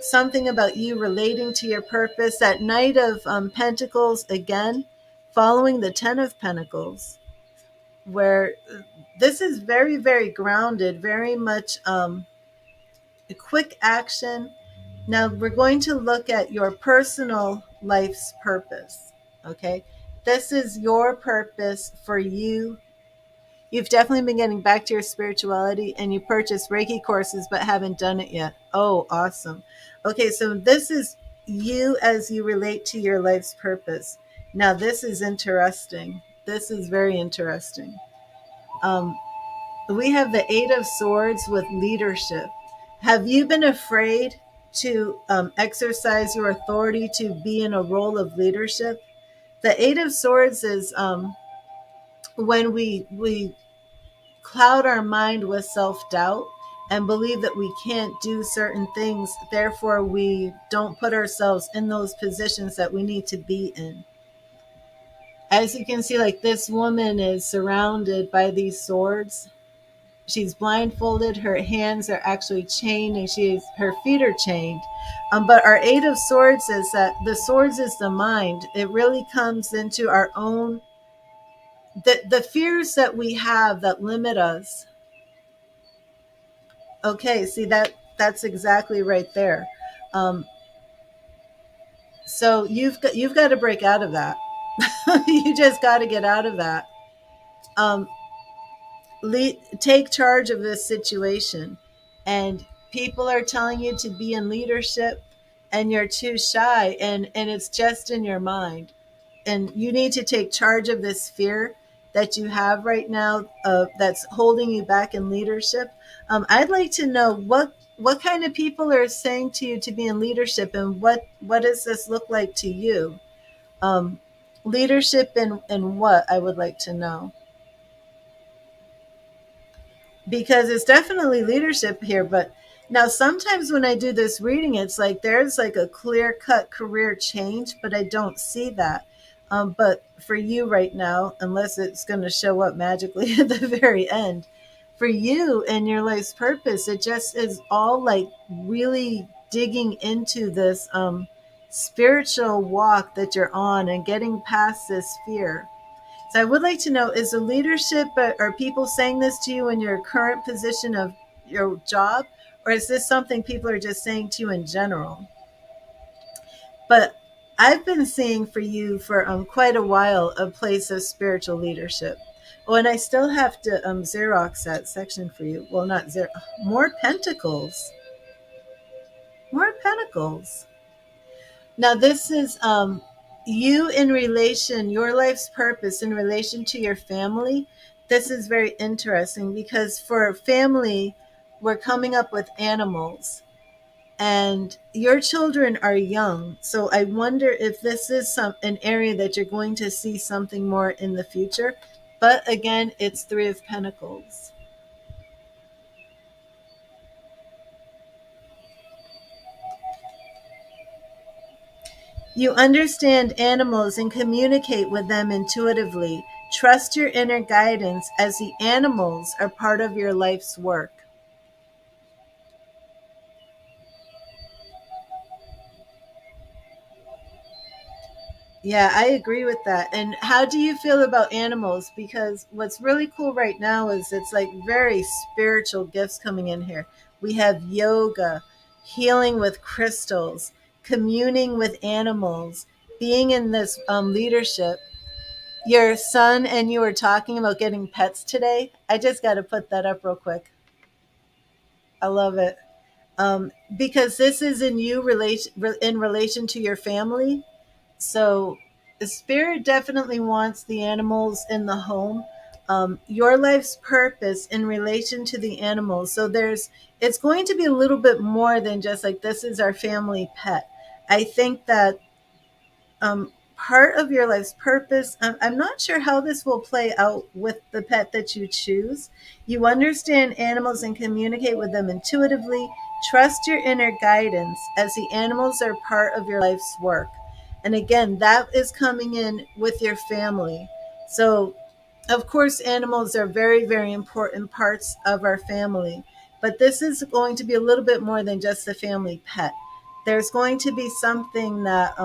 something about you relating to your purpose. That Knight of Pentacles, again, following the Ten of Pentacles, where this is very, very grounded, very much a quick action. Now we're going to look at your personal life's purpose. Okay. This is your purpose for you. You've definitely been getting back to your spirituality and you purchased Reiki courses but haven't done it yet. Oh, awesome. Okay, so this is you as you relate to your life's purpose. Now, this is interesting. This is very interesting. Um, we have the Eight of Swords with leadership. Have you been afraid to exercise your authority to be in a role of leadership? The Eight of Swords is when we cloud our mind with self-doubt and believe that we can't do certain things. Therefore, we don't put ourselves in those positions that we need to be in. As you can see, like, this woman is surrounded by these swords. She's blindfolded. Her hands are actually chained, and her feet are chained. But our Eight of Swords is that the swords is the mind. It really comes into our own, the fears that we have that limit us. Okay, see, that's exactly right there. Um, so you've got to break out of that. You just got to get out of that. Um, take charge of this situation. And people are telling you to be in leadership, and you're too shy, and it's just in your mind. And you need to take charge of this fear that you have right now, that's holding you back in leadership. I'd like to know what kind of people are saying to you to be in leadership, and what does this look like to you? um, Leadership in what, I would like to know, because it's definitely leadership here. But now sometimes when I do this reading, it's like there's like a clear cut career change, but I don't see that. But for you right now, unless it's going to show up magically at the very end, for you and your life's purpose, it just is all like really digging into this spiritual walk that you're on and getting past this fear. So I would like to know, is the leadership, are people saying this to you in your current position of your job, or is this something people are just saying to you in general? But I've been seeing for you for quite a while a place of spiritual leadership. Oh, and I still have to Xerox that section for you. Well, not Xerox. More pentacles. More pentacles. Now, this is you in relation, your life's purpose in relation to your family. This is very interesting because for family, we're coming up with animals, and your children are young. So I wonder if this is an area that you're going to see something more in the future. But again, it's Three of Pentacles. You understand animals and communicate with them intuitively. Trust your inner guidance as the animals are part of your life's work. Yeah, I agree with that. And how do you feel about animals? Because what's really cool right now is it's like very spiritual gifts coming in here. We have yoga, healing with crystals, communing with animals, being in this leadership. Your son and you were talking about getting pets today. I just got to put that up real quick. I love it. Because this is in you in relation to your family. So the spirit definitely wants the animals in the home. Your life's purpose in relation to the animals. So it's going to be a little bit more than just like this is our family pet. I think that part of your life's purpose. I'm not sure how this will play out with the pet that you choose. You understand animals and communicate with them intuitively. Trust your inner guidance as the animals are part of your life's work. And again, that is coming in with your family. So, of course, animals are very, very important parts of our family. But this is going to be a little bit more than just the family pet. There's going to be something that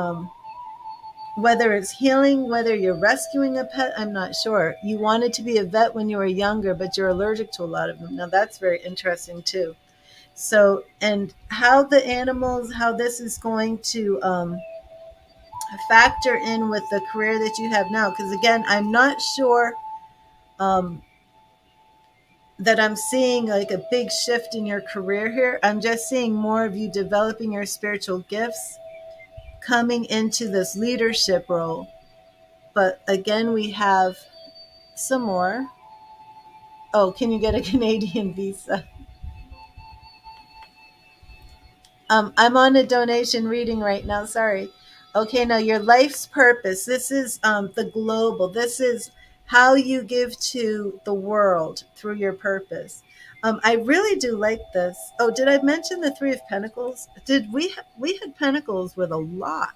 whether it's healing, whether you're rescuing a pet, I'm not sure. You wanted to be a vet when you were younger, but you're allergic to a lot of them. Now, that's very interesting, too. So, and how the animals, how this is going to factor in with the career that you have now. Because, again, I'm not sure um, that I'm seeing like a big shift in your career here. I'm just seeing more of you developing your spiritual gifts, coming into this leadership role. But again, we have some more. Oh, can you get a Canadian visa? I'm on a donation reading right now. Sorry. Okay, now your life's purpose. This is the global. This is how you give to the world through your purpose. I really do like this. Oh, did I mention the Three of Pentacles? Did we had Pentacles with a lot.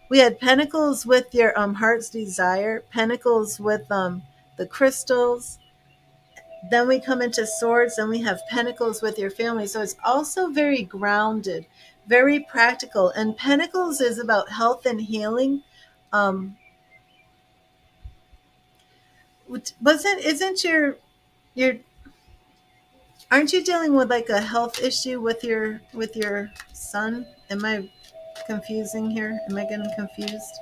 We had Pentacles with your heart's desire. Pentacles with the crystals. Then we come into swords, and we have pentacles with your family. So it's also very grounded, very practical. And pentacles is about health and healing. Um, wasn't isn't your aren't you dealing with like a health issue with your son? Am I confusing here? Am I getting confused?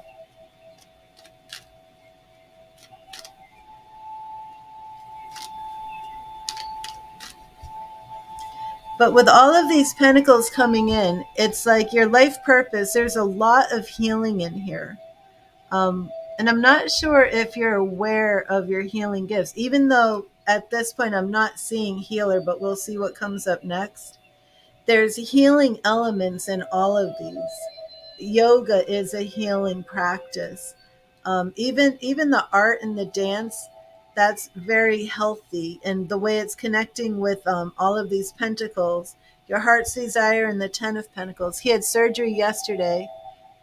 But with all of these pentacles coming in, it's like your life purpose. There's a lot of healing in here. And I'm not sure if you're aware of your healing gifts, even though at this point I'm not seeing healer, but we'll see what comes up next. There's healing elements in all of these. Yoga is a healing practice. Even the art and the dance, that's very healthy. And the way it's connecting with all of these pentacles, your heart's desire and the 10 of pentacles. He had surgery yesterday,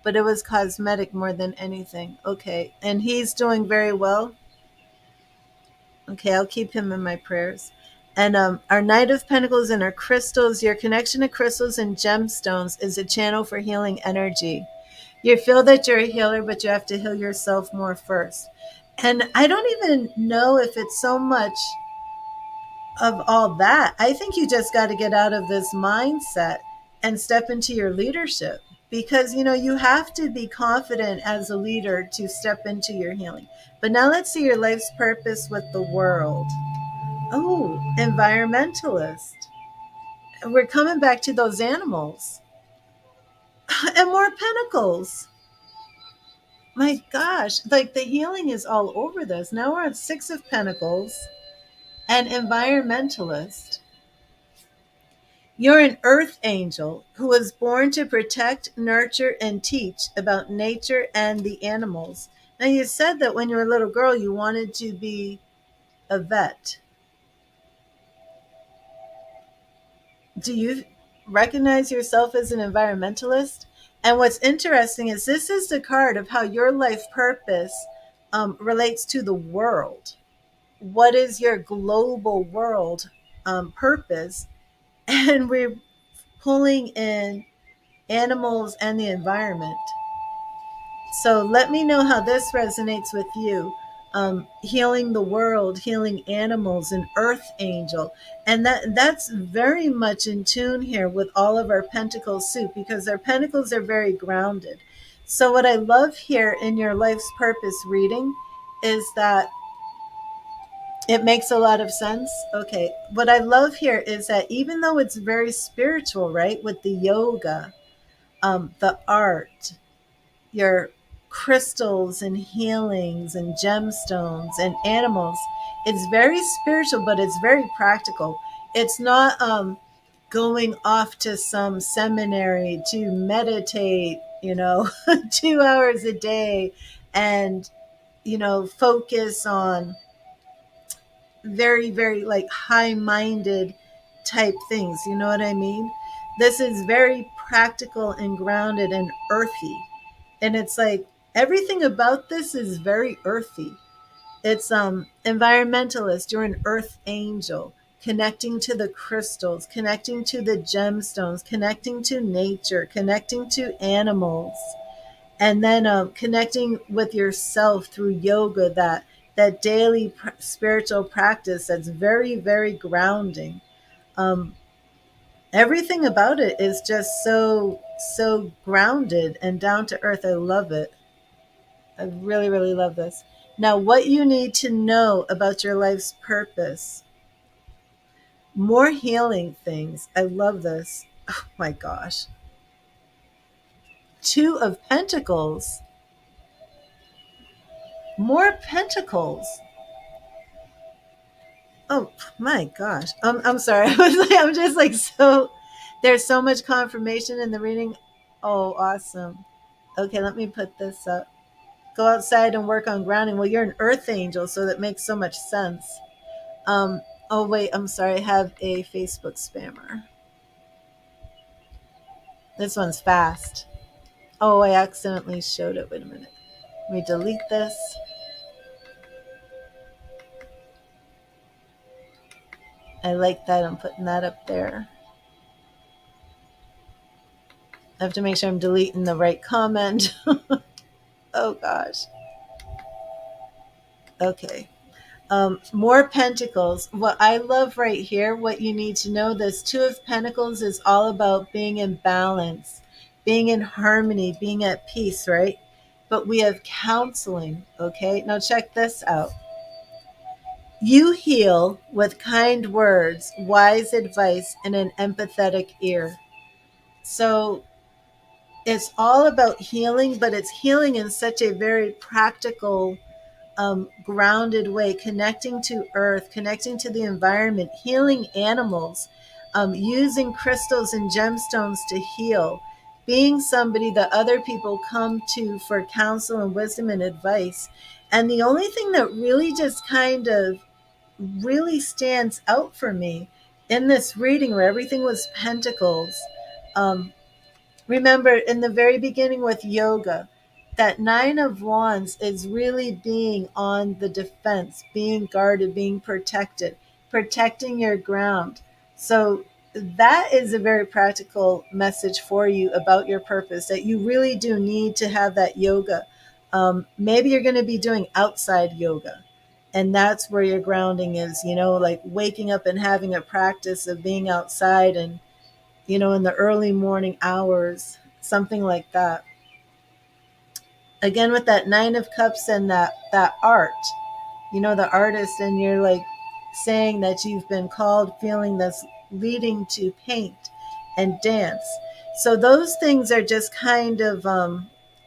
but it was cosmetic more than anything. Okay, and he's doing very well. Okay, I'll keep him in my prayers. And our Knight of Pentacles and our crystals, your connection to crystals and gemstones is a channel for healing energy. You feel that you're a healer, but you have to heal yourself more first. And I don't even know if it's so much of all that. I think you just got to get out of this mindset and step into your leadership, because you have to be confident as a leader to step into your healing. But now let's see your life's purpose with the world. Oh, environmentalist. We're coming back to those animals. And more pentacles. My gosh, like the healing is all over this. Now we're at 6 of pentacles and environmentalist. You're an earth angel who was born to protect, nurture, and teach about nature and the animals. Now, you said that when you were a little girl, you wanted to be a vet. Do you recognize yourself as an environmentalist? And what's interesting is this is the card of how your life purpose relates to the world. What is your global world purpose? And we're pulling in animals and the environment. So let me know how this resonates with you. Healing the world, healing animals, and earth angel. And that's very much in tune here with all of our pentacle soup, because our pentacles are very grounded. So what I love here in your life's purpose reading is that it makes a lot of sense. Okay. What I love here is that even though it's very spiritual, right, with the yoga, the art, your crystals and healings and gemstones and animals, it's very spiritual, but it's very practical. It's not going off to some seminary to meditate, 2 hours a day and, focus on very, very like high minded type things. You know what I mean? This is very practical and grounded and earthy. And it's like everything about this is very earthy. It's environmentalist. You're an earth angel, connecting to the crystals, connecting to the gemstones, connecting to nature, connecting to animals, and then connecting with yourself through yoga, that daily spiritual practice that's very, very grounding. um, Everything about it is just so grounded and down to earth. I love it. I really, really love this. Now, what you need to know about your life's purpose. More healing things. I love this. Oh my gosh. 2 of Pentacles. More Pentacles. Oh my gosh. I'm sorry. I'm just like so. There's so much confirmation in the reading. Oh, awesome. Okay, let me put this up. Go outside and work on grounding. Well, you're an earth angel, so that makes so much sense. Oh wait, I'm sorry. I have a Facebook spammer. This one's fast. Oh, I accidentally showed it. Wait a minute. Let me delete this. I like that. I'm putting that up there. I have to make sure I'm deleting the right comment. Oh gosh. Okay. More pentacles. What I love right here, what you need to know, this 2 of Pentacles is all about being in balance, being in harmony, being at peace, right? But we have counseling. Okay. Now check this out. You heal with kind words, wise advice, and an empathetic ear. So it's all about healing, but it's healing in such a very practical, grounded way, connecting to earth, connecting to the environment, healing animals, using crystals and gemstones to heal, being somebody that other people come to for counsel and wisdom and advice. And the only thing that really just kind of really stands out for me in this reading where everything was pentacles, um, remember in the very beginning with yoga, that Nine of Wands is really being on the defense, being guarded, being protected, protecting your ground. So that is a very practical message for you about your purpose, that you really do need to have that yoga. Maybe you're going to be doing outside yoga. And that's where your grounding is, like waking up and having a practice of being outside and in the early morning hours, something like that. Again, with that Nine of Cups and that art, the artist, and you're like saying that you've been called, feeling this leading to paint and dance. So those things are just kind of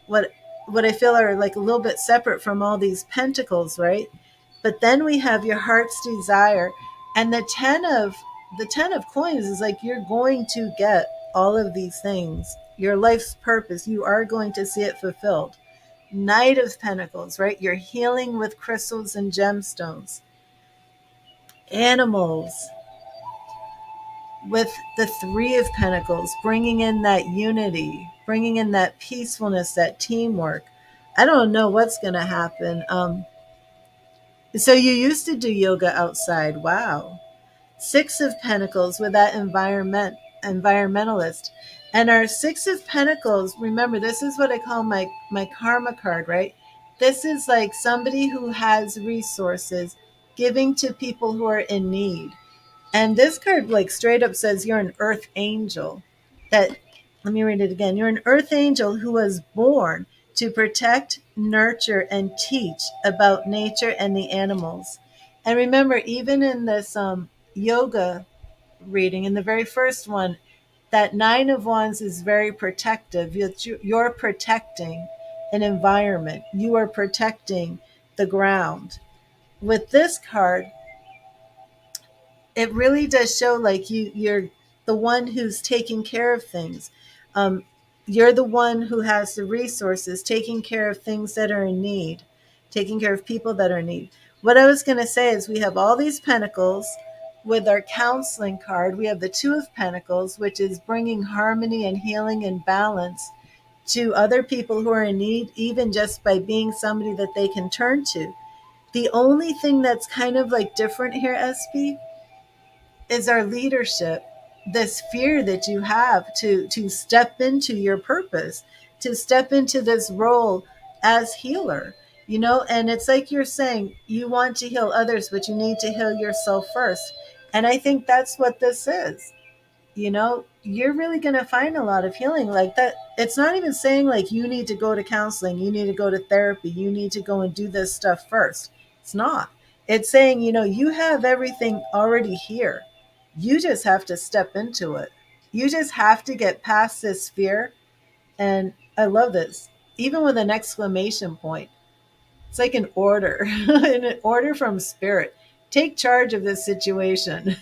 what what I feel are like a little bit separate from all these pentacles, right? But then we have your heart's desire, and the ten of coins is like you're going to get all of these things. Your life's purpose, you are going to see it fulfilled. Knight of Pentacles, right? You're healing with crystals and gemstones. Animals with the Three of Pentacles, bringing in that unity, bringing in that peacefulness, that teamwork. I don't know what's going to happen. So you used to do yoga outside. Wow. Six of Pentacles with that environmentalist. And our Six of Pentacles, remember, this is what I call my karma card, right? This is like somebody who has resources giving to people who are in need. And this card like straight up says you're an earth angel. That Let me read it again. You're an earth angel who was born to protect, nurture, and teach about nature and the animals. And remember, even in this yoga reading, in the very first one, that Nine of Wands is very protective. You're protecting an environment. You are protecting the ground. With this card, it really does show like you're the one who's taking care of things. um, you're the one who has the resources, taking care of things that are in need, taking care of people that are in need. What I was going to say is we have all these pentacles. With our counseling card, we have the Two of Pentacles, which is bringing harmony and healing and balance to other people who are in need, even just by being somebody that they can turn to. The only thing that's kind of like different here, SP, is our leadership, this fear that you have to step into your purpose, to step into this role as healer. And it's like you're saying you want to heal others, but you need to heal yourself first. And I think that's what this is. You're really going to find a lot of healing like that. It's not even saying like you need to go to counseling, you need to go to therapy, you need to go and do this stuff first. It's not. It's saying, you have everything already here. You just have to step into it. You just have to get past this fear. And I love this, even with an exclamation point. It's like an order, an order from spirit. Take charge of this situation.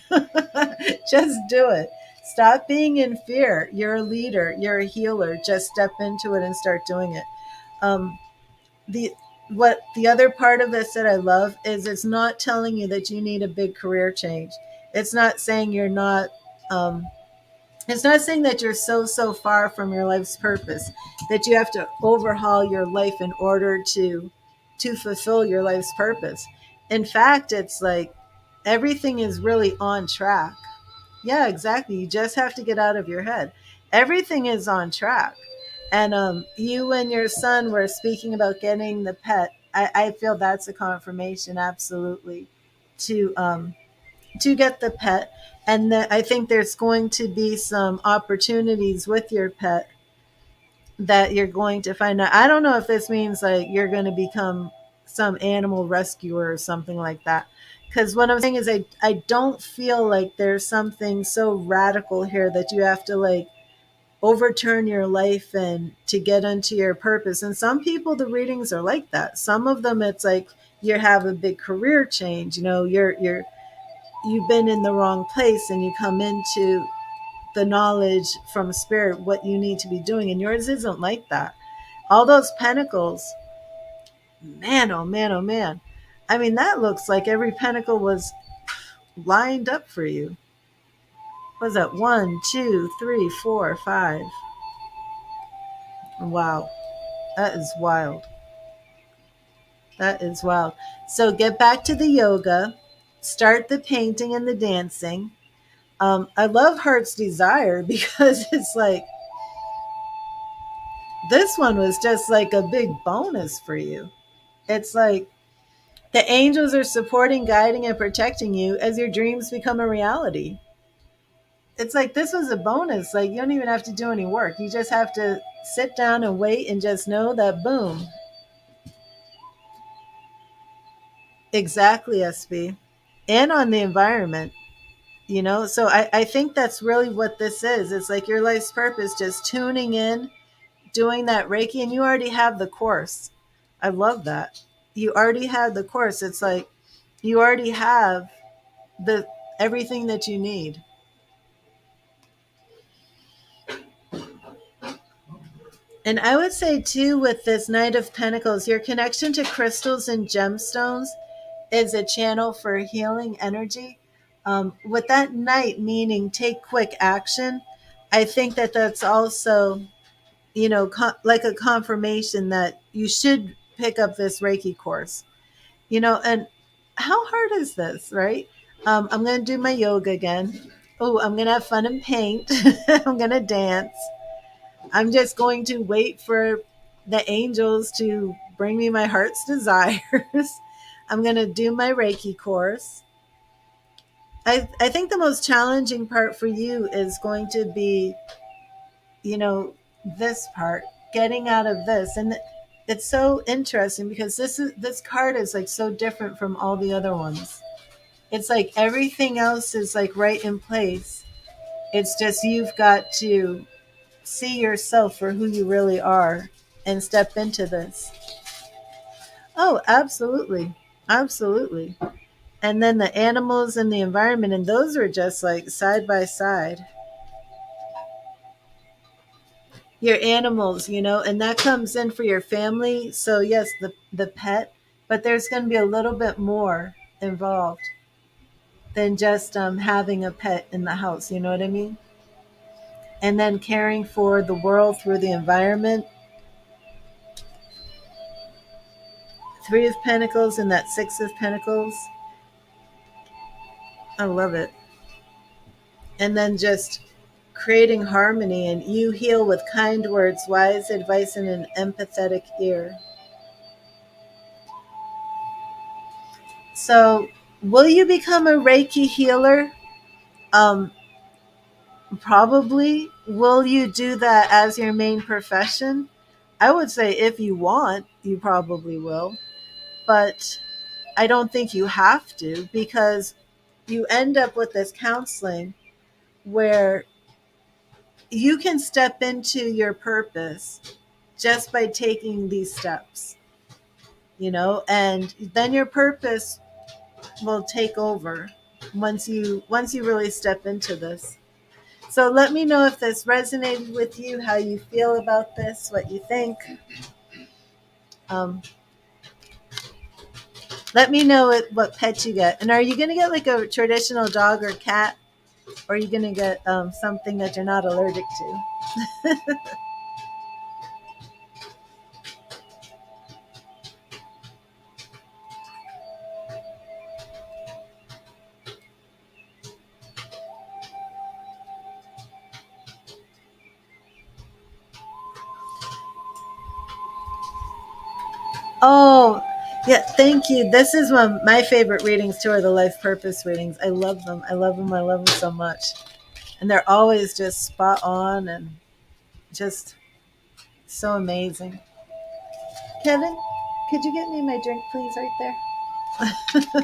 Just do it. Stop being in fear. You're a leader. You're a healer. Just step into it and start doing it. Um, the what the other part of this that I love is it's not telling you that you need a big career change. It's not saying you're not. It's not saying that you're so far from your life's purpose that you have to overhaul your life in order to fulfill your life's purpose. In fact, it's like everything is really on track. Yeah, exactly. You just have to get out of your head. Everything is on track. And you and your son were speaking about getting the pet. I feel that's a confirmation, absolutely, to get the pet. And I think there's going to be some opportunities with your pet that you're going to find out. I don't know if this means like you're going to become some animal rescuer or something like that. Because what I'm saying is, I don't feel like there's something so radical here that you have to like overturn your life and to get into your purpose. And some people, the readings are like that. Some of them, it's like you have a big career change. You know, you've been in the wrong place and you come into the knowledge from spirit what you need to be doing. And yours isn't like that. All those pentacles, man, oh man, oh man. I mean, that looks like every pentacle was lined up for you. What was that? One, two, three, four, five. Wow. That is wild. That is wild. So get back to the yoga, start the painting and the dancing. I love Heart's Desire because it's like this one was just like a big bonus for you. It's like the angels are supporting, guiding, and protecting you as your dreams become a reality. It's like this was a bonus. Like you don't even have to do any work. You just have to sit down and wait and just know that boom. Exactly, SB. And on the environment, you know? So I think that's really what this is. It's like your life's purpose, just tuning in, doing that Reiki, and you already have the course. I love that. You already have the course. It's like you already have the everything that you need. And I would say too, with this Knight of Pentacles, your connection to crystals and gemstones is a channel for healing energy. With that Knight meaning take quick action, I think that that's also, you know, like a confirmation that you should pick up this Reiki course. You know, and how hard is this, right? I'm going to do my yoga again. Oh, I'm going to have fun and paint. I'm going to dance. I'm just going to wait for the angels to bring me my heart's desires. I'm going to do my Reiki course. I think the most challenging part for you is going to be, you know, this part, getting out of this. And it's so interesting because this card is like so different from all the other ones. It's like everything else is like right in place. It's just you've got to see yourself for who you really are and step into this. Oh, absolutely. Absolutely. And then the animals and the environment, and those are just like side by side. Your animals, you know, and that comes in for your family. So yes, the pet, but there's going to be a little bit more involved than just having a pet in the house. You know what I mean? And then caring for the world through the environment. Three of Pentacles and that Six of Pentacles. I love it. And then just creating harmony, and you heal with kind words, wise advice, and an empathetic ear. So, will you become a Reiki healer? Um, Probably. Will you do that as your main profession? I would say if you want, you probably will. But I don't think you have to because you end up with this counseling where you can step into your purpose just by taking these steps, you know, and then your purpose will take over once you really step into this. So let me know if this resonated with you, how you feel about this, what you think. Um, Let me know what pet you get. And are you going to get like a traditional dog or cat? Or are you going to get something that you're not allergic to? Oh, yeah, thank you. This is one of my favorite readings too, are the life purpose readings. I love them. I love them. I love them so much. And they're always just spot on and just so amazing. Kevin, could you get me my drink, please, right there?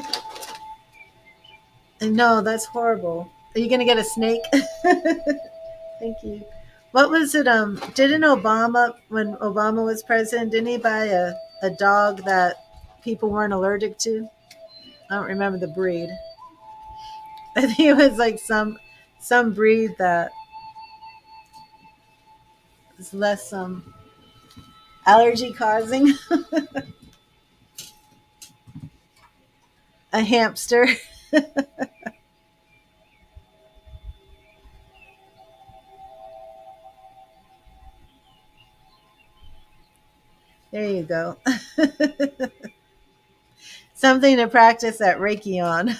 No, that's horrible. Are you going to get a snake? Thank you. What was it? Didn't Obama, when Obama was president, didn't he buy a dog that people weren't allergic to? I don't remember the breed. I think it was like some breed that is less allergy causing. A hamster. There you go. Something to practice that Reiki on.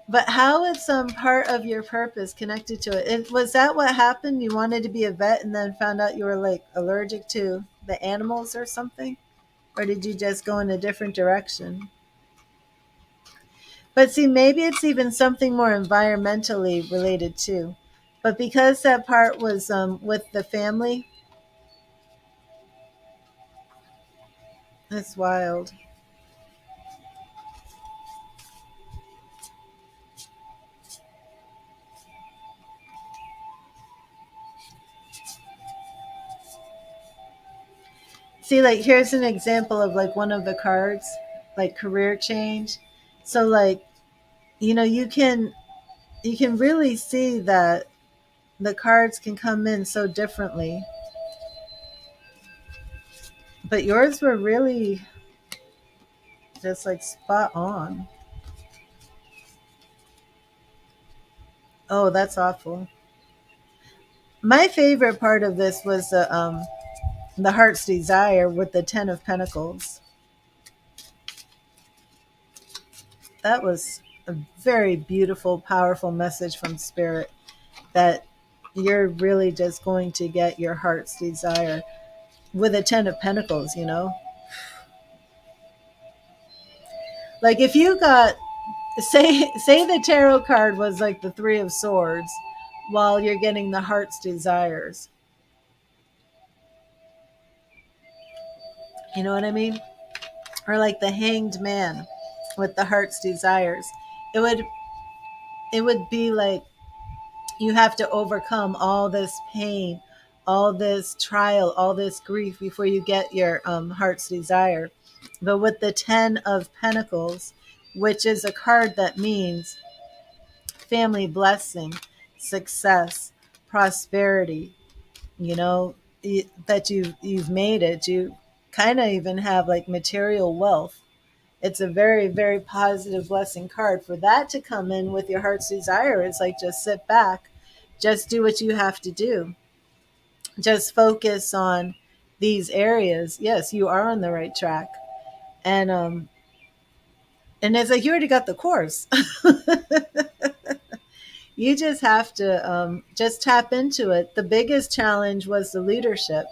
But how is some part of your purpose connected to it? Was that what happened? You wanted to be a vet and then found out you were like allergic to the animals or something? Or did you just go in a different direction? But see, maybe it's even something more environmentally related too. But because that part was with the family, that's wild. See, like here's an example of like one of the cards, like career change. So like, you can really see that the cards can come in so differently. But yours were really just like spot on. Oh, that's awful. My favorite part of this was the heart's desire with the 10 of pentacles. That was a very beautiful, powerful message from spirit that you're really just going to get your heart's desire with a 10 of pentacles. Like if you got, say the tarot card was like the 3 of swords while you're getting the heart's desires. You know what I mean? Or like the hanged man with the heart's desires. It would it would be like you have to overcome all this pain, all this trial, all this grief before you get your heart's desire. But with the 10 of pentacles, which is a card that means family blessing, success, prosperity, you know, that you've made it. You kind of even have like material wealth. It's a very, very positive blessing card. For that to come in with your heart's desire, it's like just sit back, just do what you have to do, just focus on these areas. Yes, you are on the right track. And it's like you already got the course. You just have to just tap into it. The biggest challenge was the leadership.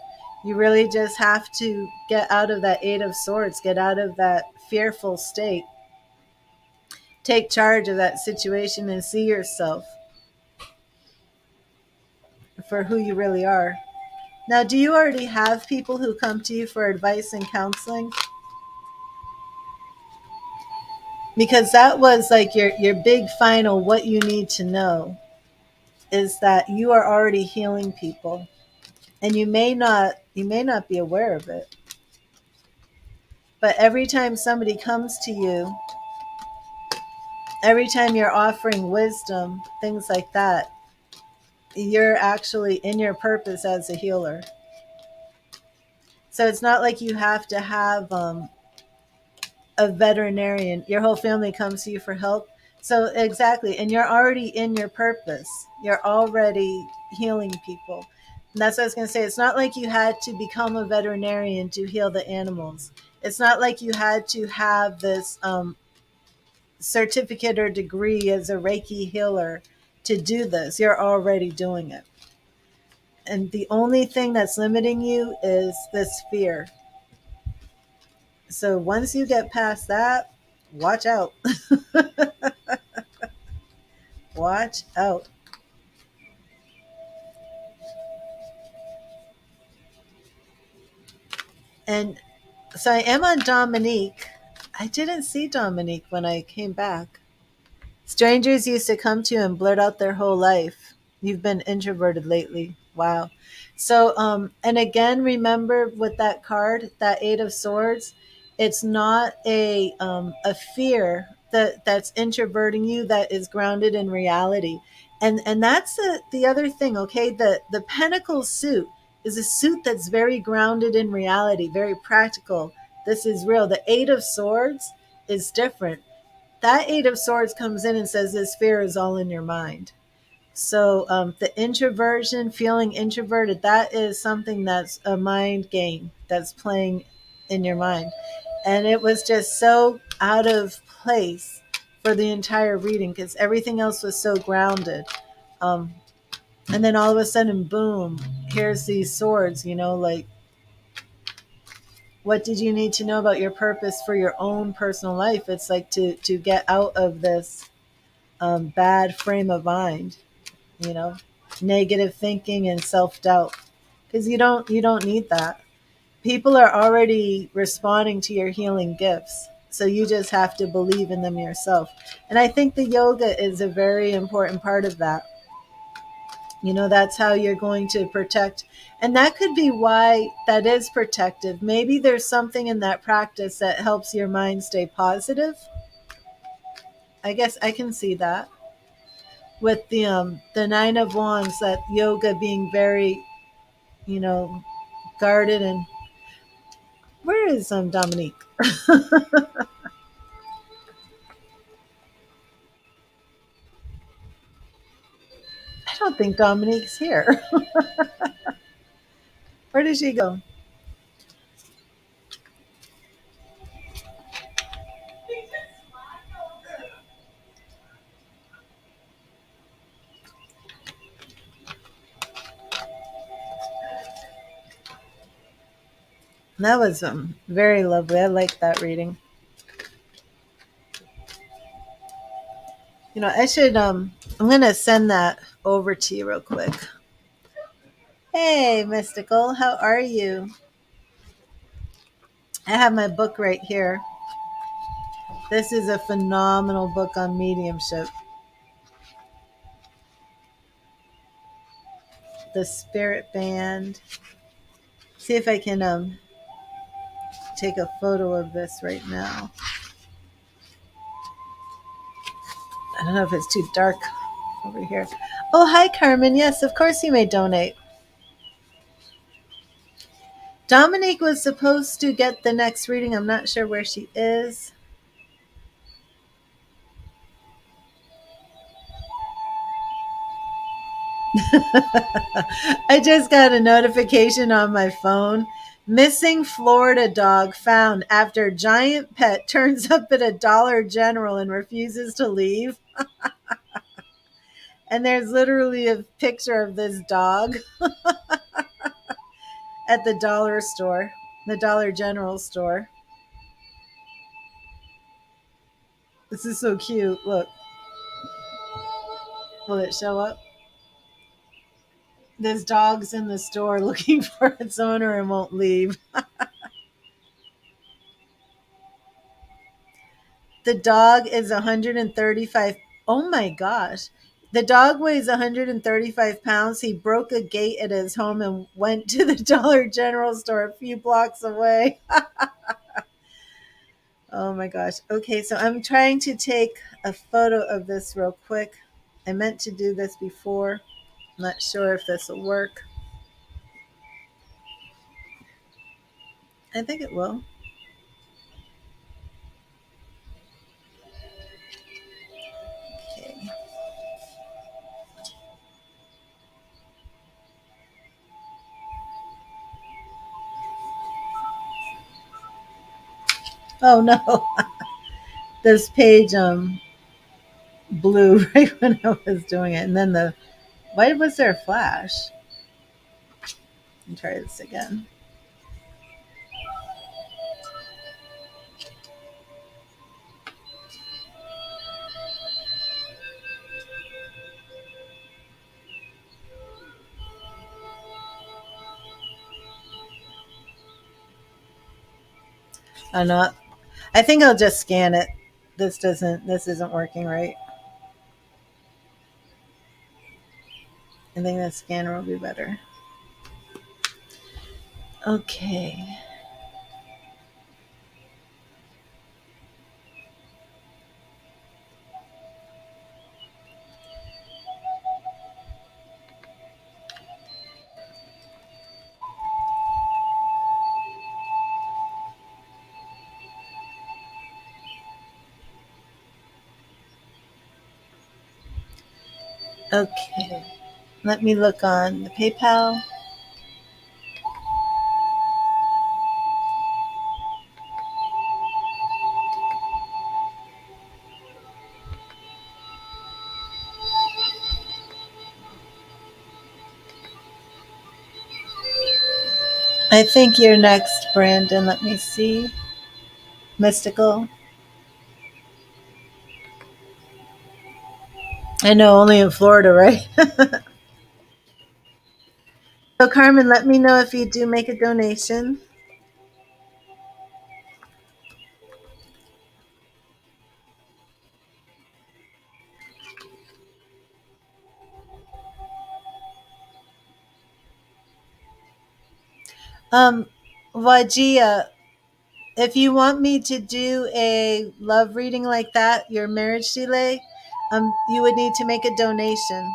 You really just have to get out of that 8 of swords, get out of that fearful state, take charge of that situation and see yourself for who you really are. Now, do you already have people who come to you for advice and counseling? Because that was like your big final what you need to know is that you are already healing people, and you may not be aware of it. But every time somebody comes to you, every time you're offering wisdom, things like that, you're actually in your purpose as a healer. So it's not like you have to have a veterinarian. Your whole family comes to you for help. So exactly, and you're already in your purpose. You're already healing people. And that's what I was going to say. It's not like you had to become a veterinarian to heal the animals. It's not like you had to have this certificate or degree as a Reiki healer to do this. You're already doing it. And the only thing that's limiting you is this fear. So once you get past that, watch out. Watch out. And so I am on Dominique. I didn't see Dominique when I came back. Strangers used to come to you and blurt out their whole life. You've been introverted lately. Wow. So, and again, remember with that card, that Eight of Swords, it's not a fear that's introverting you, that is grounded in reality. And that's the other thing, okay? The Pentacle suit is a suit that's very grounded in reality, very practical. This is real. The Eight of Swords is different. That Eight of Swords comes in and says this fear is all in your mind. So the introversion, feeling introverted, that is something that's a mind game that's playing in your mind. And it was just so out of place for the entire reading because everything else was so grounded. Um, and then all of a sudden, boom, here's these swords, like what did you need to know about your purpose for your own personal life? It's like to get out of this bad frame of mind, you know, negative thinking and self doubt, because you don't need that. People are already responding to your healing gifts, so you just have to believe in them yourself. And I think the yoga is a very important part of that. That's how you're going to protect. And that could be why that is protective. Maybe there's something in that practice that helps your mind stay positive. I guess I can see that with the Nine of Wands, that yoga being very, you know, guarded. And where is Dominique? I don't think Dominique's here. Where did she go? That was very lovely. I like that reading. I should I'm gonna send that over to you real quick. Hey, Mystical, how are you? I have my book right here. This is a phenomenal book on mediumship. The Spirit Band. See if I can take a photo of this right now. I don't know if it's too dark over here. Oh, hi, Carmen. Yes, of course you may donate. Dominique was supposed to get the next reading. I'm not sure where she is. I just got a notification on my phone. Missing Florida dog found after giant pet turns up at a Dollar General and refuses to leave. And there's literally a picture of this dog at the dollar store, the Dollar General store. This is so cute. Look, will it show up? This dog's in the store looking for its owner and won't leave. The dog is 135. Oh my gosh. The dog weighs 135 pounds. He broke a gate at his home and went to the Dollar General store a few blocks away. Oh my gosh. Okay, so I'm trying to take a photo of this real quick. I meant to do this before. I'm not sure if this will work. I think it will. Okay. Oh no. This page blew right when I was doing it. And then why was there a flash? Let me try this again. I'm not. I think I'll just scan it. This isn't working right. I think that scanner will be better. Okay. Okay. Let me look on the PayPal. I think you're next, Brandon. Let me see. Mystical. I know, only in Florida, right? So, Carmen, let me know if you do make a donation. Um, Wajia, if you want me to do a love reading like that, your marriage delay, you would need to make a donation.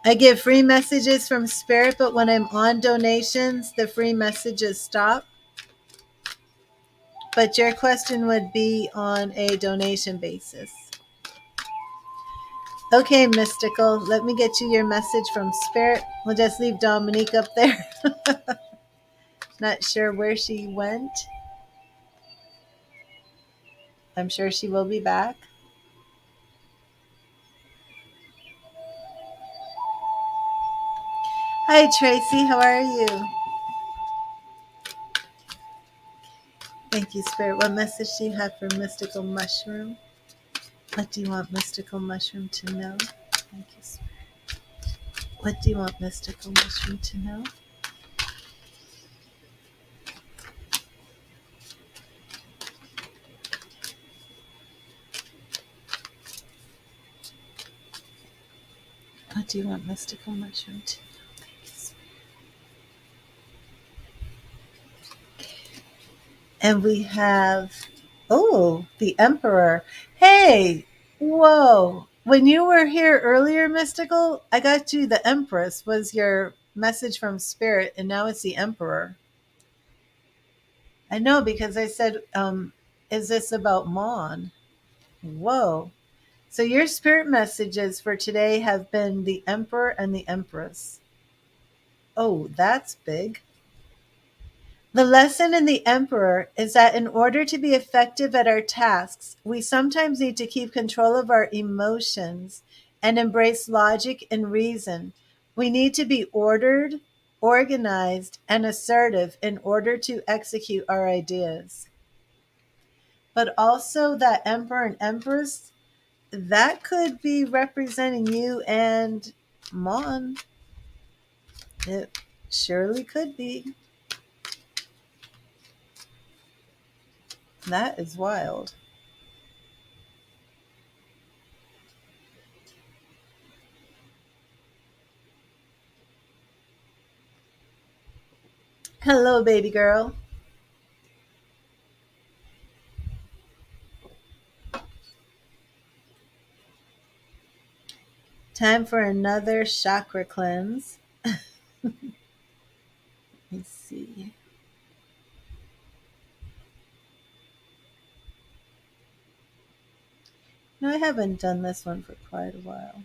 I give free messages from Spirit, but when I'm on donations, the free messages stop. But your question would be on a donation basis. Okay, Mystical, let me get you your message from Spirit. We'll just leave Dominique up there. Not sure where she went. I'm sure she will be back. Hi, Tracy. How are you? Thank you, Spirit. What message do you have for Mystical Mushroom? What do you want Mystical Mushroom to know? Thank you, Spirit. What do you want Mystical Mushroom to know? What do you want Mystical Mushroom to know? Thank you, Spirit. And we have, oh, the Emperor. Hey, whoa. When you were here earlier, Mystical, I got you the Empress was your message from Spirit, and now it's the Emperor. I know because I said, is this about Mon? Whoa. So your spirit messages for today have been the Emperor and the Empress. Oh, that's big. The lesson in the Emperor is that in order to be effective at our tasks, we sometimes need to keep control of our emotions and embrace logic and reason. We need to be ordered, organized, and assertive in order to execute our ideas. But also, that Emperor and Empress, that could be representing you and Mon. It surely could be. That is wild. Hello, baby girl. Time for another chakra cleanse. Let me see. No, I haven't done this one for quite a while.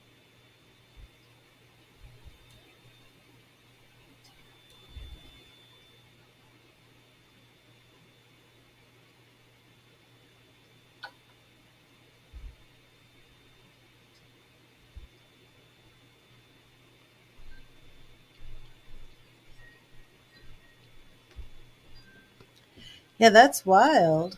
Yeah, that's wild.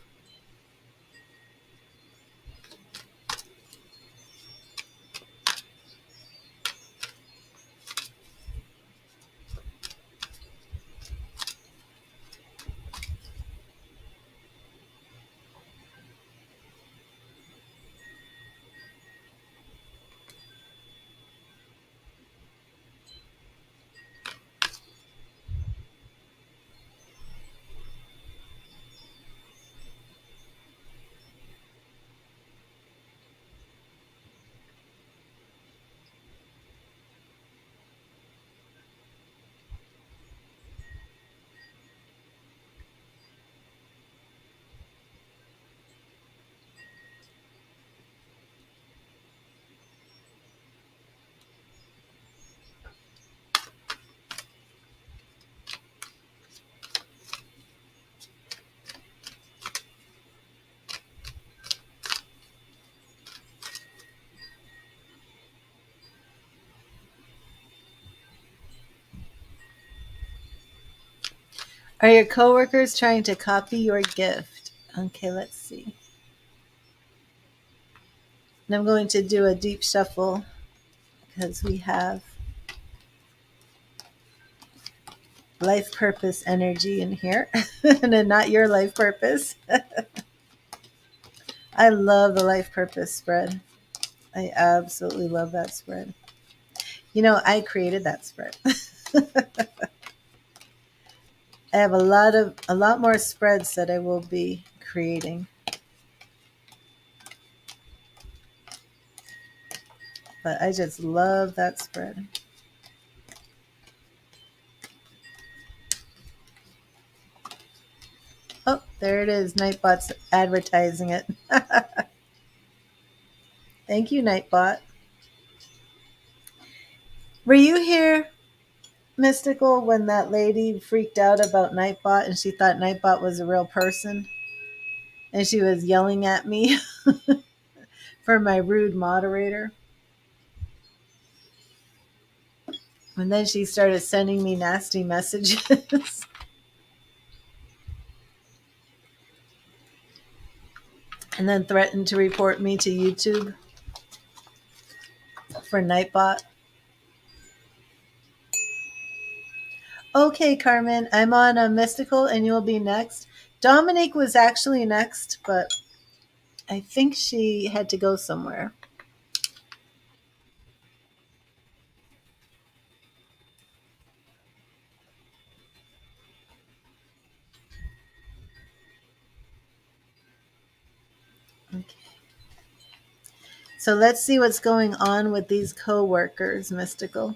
Are your coworkers trying to copy your gift? Okay, let's see. And I'm going to do a deep shuffle because we have life purpose energy in here and then not your life purpose. I love the life purpose spread. I absolutely love that spread. You know, I created that spread. I have a lot more spreads that I will be creating. But I just love that spread. Oh, there it is. Nightbot's advertising it. Thank you, Nightbot. Were you here, Mystical, when that lady freaked out about Nightbot and she thought Nightbot was a real person? And she was yelling at me for my rude moderator. And then she started sending me nasty messages and then threatened to report me to YouTube for Nightbot. Okay, Carmen, I'm on a Mystical and you'll be next. Dominique was actually next, but I think she had to go somewhere. Okay. So let's see what's going on with these co-workers, Mystical.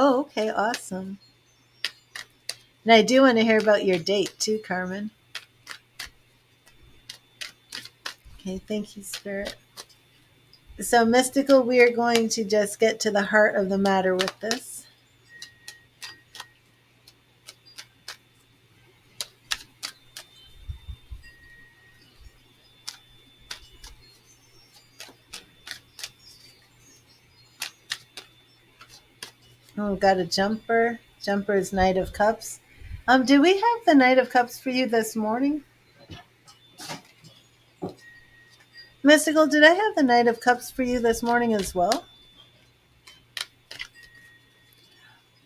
Oh, okay, awesome. And I do want to hear about your date too, Carmen. Okay, thank you, Spirit. So, Mystical, we are going to just get to the heart of the matter with this. Oh, got a jumper. Jumper is Knight of Cups. Did we have the Knight of Cups for you this morning? Mystical, did I have the Knight of Cups for you this morning as well?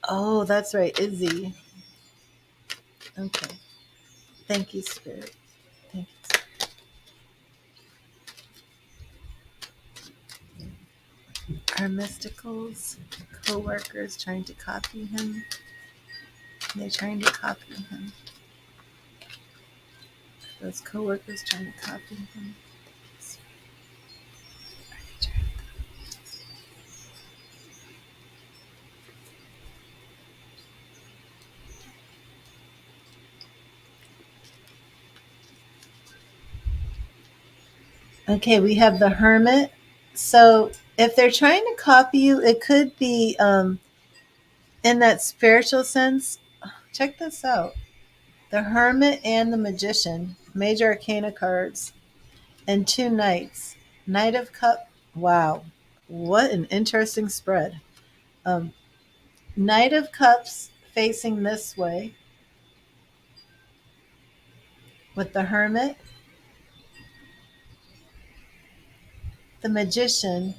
Oh, that's right, Izzy. Okay. Thank you, Spirit. Thank you. Our Mystical's co-workers trying to copy him. They're trying to copy him. Those co-workers trying to copy him. Okay, we have the Hermit. So if they're trying to copy you, it could be in that spiritual sense. Check this out. The Hermit and the Magician, major arcana cards, and two Knights. Knight of Cup. Wow, what an interesting spread. Um, Knight of Cups facing this way with the Hermit, the Magician,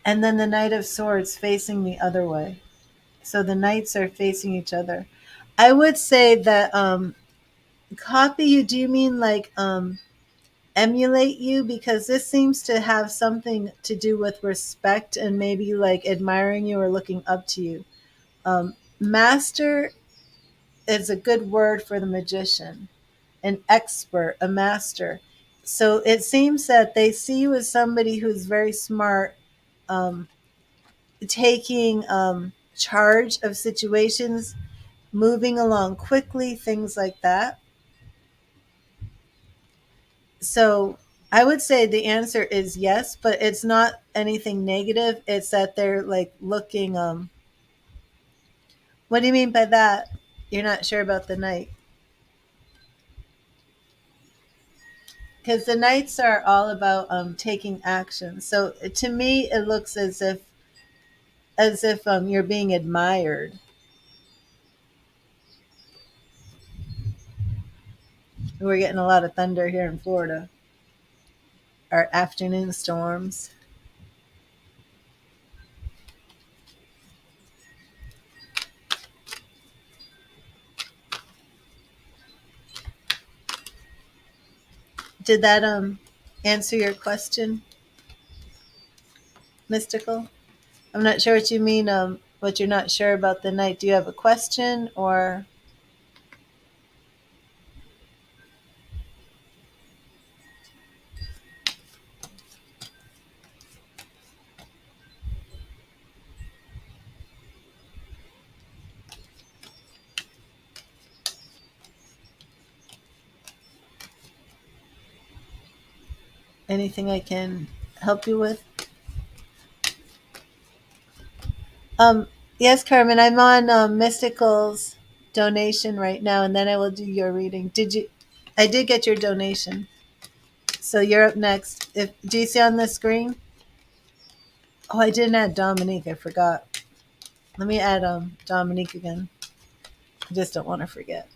and then the Knight of Swords facing the other way. So the knights are facing each other. I would say that copy you. Do you mean like emulate you? Because this seems to have something to do with respect and maybe like admiring you or looking up to you. Master is a good word for the magician, an expert, a master. So it seems that they see you as somebody who's very smart, um, taking charge of situations, moving along quickly, things like that. So I would say the answer is yes, but it's not anything negative. It's that they're like looking. What do you mean by that? You're not sure about the night because the nights are all about taking action. So to me, it looks as if you're being admired. We're getting a lot of thunder here in Florida. Our afternoon storms. Did that answer your question, mystical? I'm not sure what you mean. What you're not sure about the night. Do you have a question or anything I can help you with? Um, yes, Carmen. I'm on Mystical's donation right now, and then I will do your reading. Did you? I did get your donation, so you're up next. If do you see on the screen? Oh, I didn't add Dominique. I forgot. Let me add Dominique again. I just don't want to forget.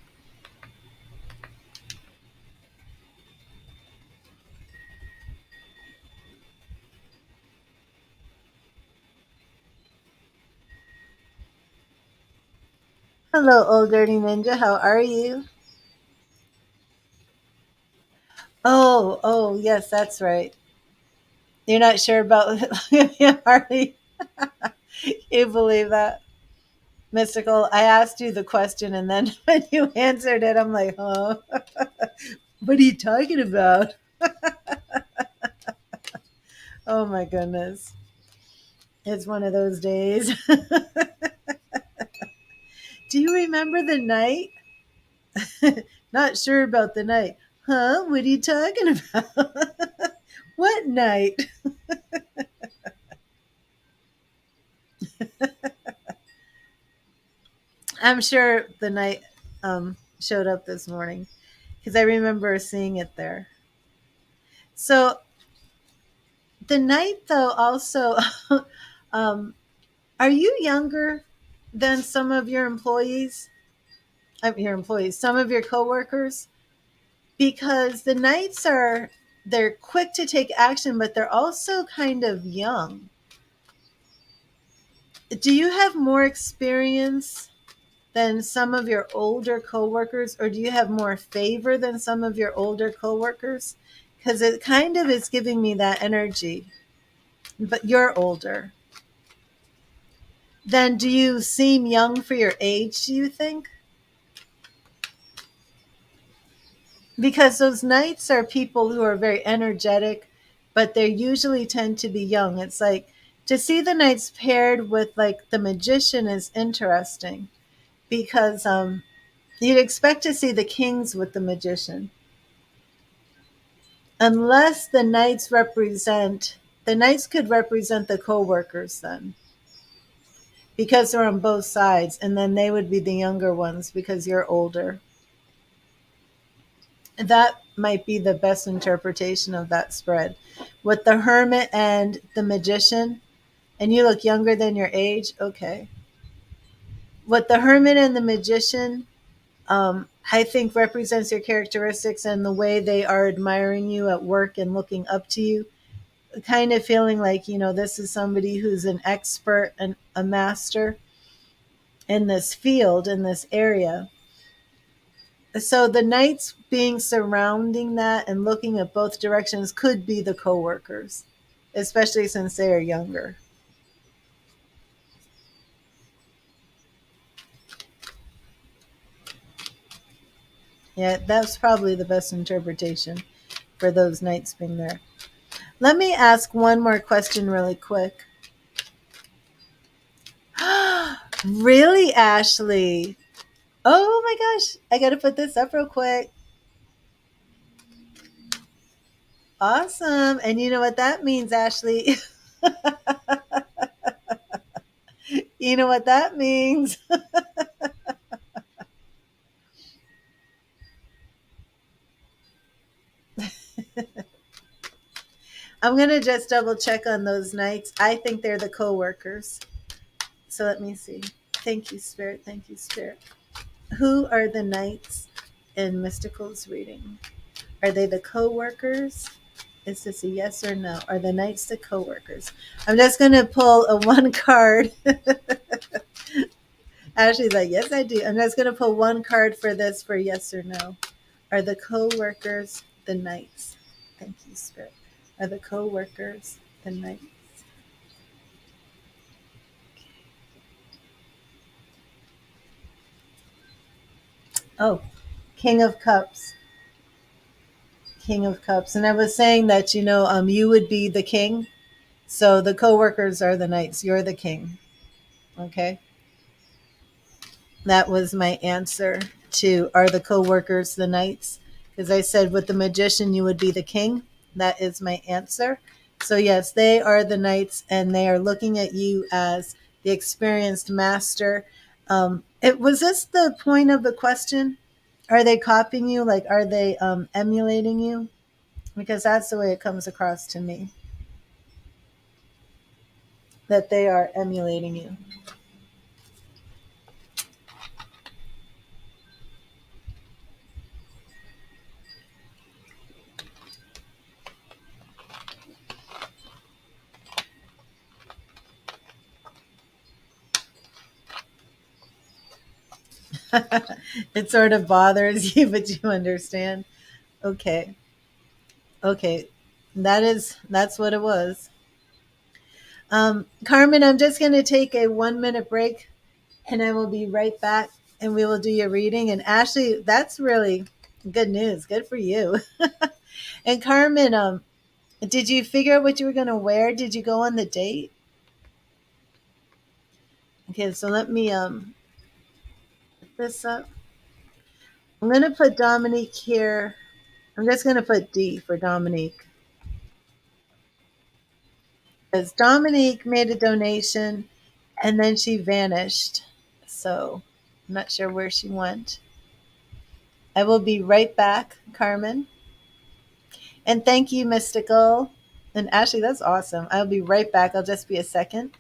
Hello, old dirty ninja. How are you? Oh, yes, that's right. You're not sure about Harley. You believe that? Mystical. I asked you the question, and then when you answered it, I'm like, huh? What are you talking about? Oh my goodness. It's one of those days. Do you remember the night? Not sure about the night. Huh? What are you talking about? What night? I'm sure the night showed up this morning because I remember seeing it there. So the night, though, also, um, are you younger than some of your employees? Your employees, some of your coworkers, because the nights they're quick to take action, but they're also kind of young. Do you have more experience than some of your older coworkers, or do you have more favor than some of your older coworkers? Because it kind of is giving me that energy. But you're older. Then do you seem young for your age, do you think? Because those knights are people who are very energetic, but they usually tend to be young. It's like to see the knights paired with like the magician is interesting because you'd expect to see the kings with the magician. Unless the knights could represent the co-workers then because they're on both sides, and then they would be the younger ones because you're older. That might be the best interpretation of that spread. With the hermit and the magician, and you look younger than your age, okay. With the hermit and the magician, I think represents your characteristics and the way they are admiring you at work and looking up to you, kind of feeling like, this is somebody who's an expert and a master in this field, in this area. So the knights being surrounding that and looking at both directions could be the coworkers, especially since they are younger. Yeah, that's probably the best interpretation for those knights being there. Let me ask one more question really quick. Really, Ashley? Oh my gosh, I got to put this up real quick. Awesome. And you know what that means, Ashley? You know what that means? I'm going to just double check on those knights. I think they're the co-workers. So let me see. Thank you, Spirit. Thank you, Spirit. Who are the knights in Mystical's reading? Are they the co-workers? Is this a yes or no? Are the knights the co-workers? I'm just going to pull a one card. Ashley's like, yes, I do. I'm just going to pull one card for this for yes or no. Are the co-workers the knights? Thank you, Spirit. Are the co-workers the knights? Oh, King of Cups. King of Cups. And I was saying that, you would be the king. So the co-workers are the knights. You're the king. Okay. That was my answer to are the co-workers the knights? Because I said with the magician, you would be the king. That is my answer. So yes, they are the knights and they are looking at you as the experienced master. It was this the point of the question? Are they copying you? Like, are they emulating you? Because that's the way it comes across to me, that they are emulating you. It sort of bothers you, but you understand. Okay. Okay. That's what it was. Carmen, I'm just going to take a 1 minute break and I will be right back and we will do your reading. And Ashley, that's really good news. Good for you. And Carmen, did you figure out what you were going to wear? Did you go on the date? Okay, so let me put this up. I'm going to put Dominique here. I'm just going to put D for Dominique. Because Dominique made a donation and then she vanished. So I'm not sure where she went. I will be right back, Carmen. And thank you, Mystical. And Ashley, that's awesome. I'll be right back. I'll just be a second.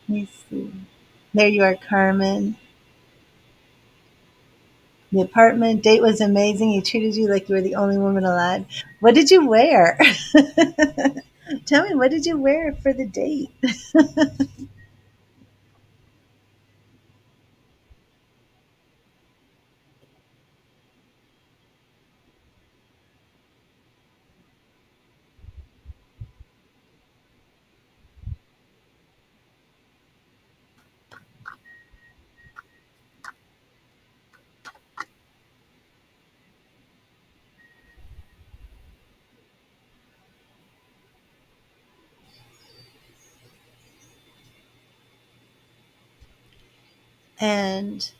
Let me see. There you are, Carmen. The apartment date was amazing. He treated you like you were the only woman alive. What did you wear? Tell me, what did you wear for the date? And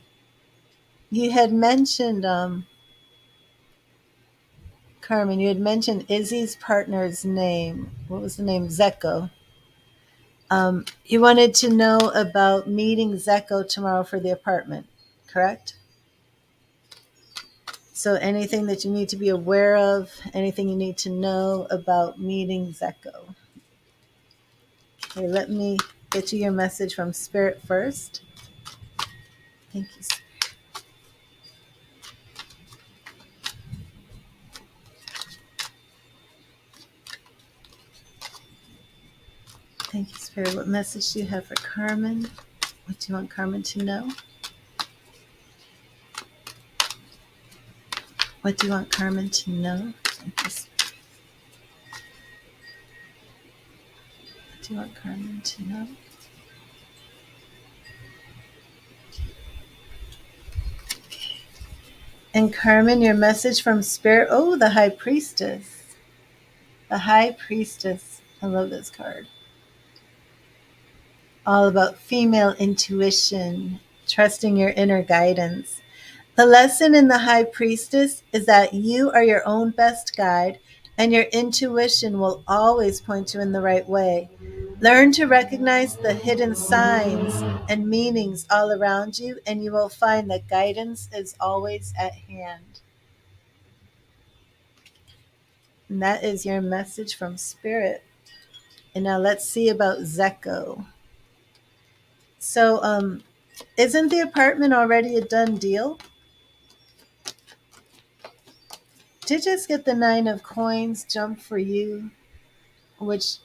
you had mentioned, Carmen, you had mentioned Izzy's partner's name. What was the name? Zeko. You wanted to know about meeting Zeko tomorrow for the apartment, correct? So anything that you need to be aware of, anything you need to know about meeting Zeko. Okay, let me get you your message from Spirit first. Thank you. Thank you, Spirit. What message do you have for Carmen? What do you want Carmen to know? What do you want Carmen to know? Thank you, Spirit. What do you want Carmen to know? And Carmen, your message from Spirit. Oh, the High Priestess. The High Priestess. I love this card. All about female intuition, trusting your inner guidance. The lesson in the High Priestess is that you are your own best guide and your intuition will always point you in the right way. Learn to recognize the hidden signs and meanings all around you, and you will find that guidance is always at hand. And that is your message from Spirit. And now let's see about Zeko. So, isn't the apartment already a done deal? Did just get the Nine of Coins jump for you, which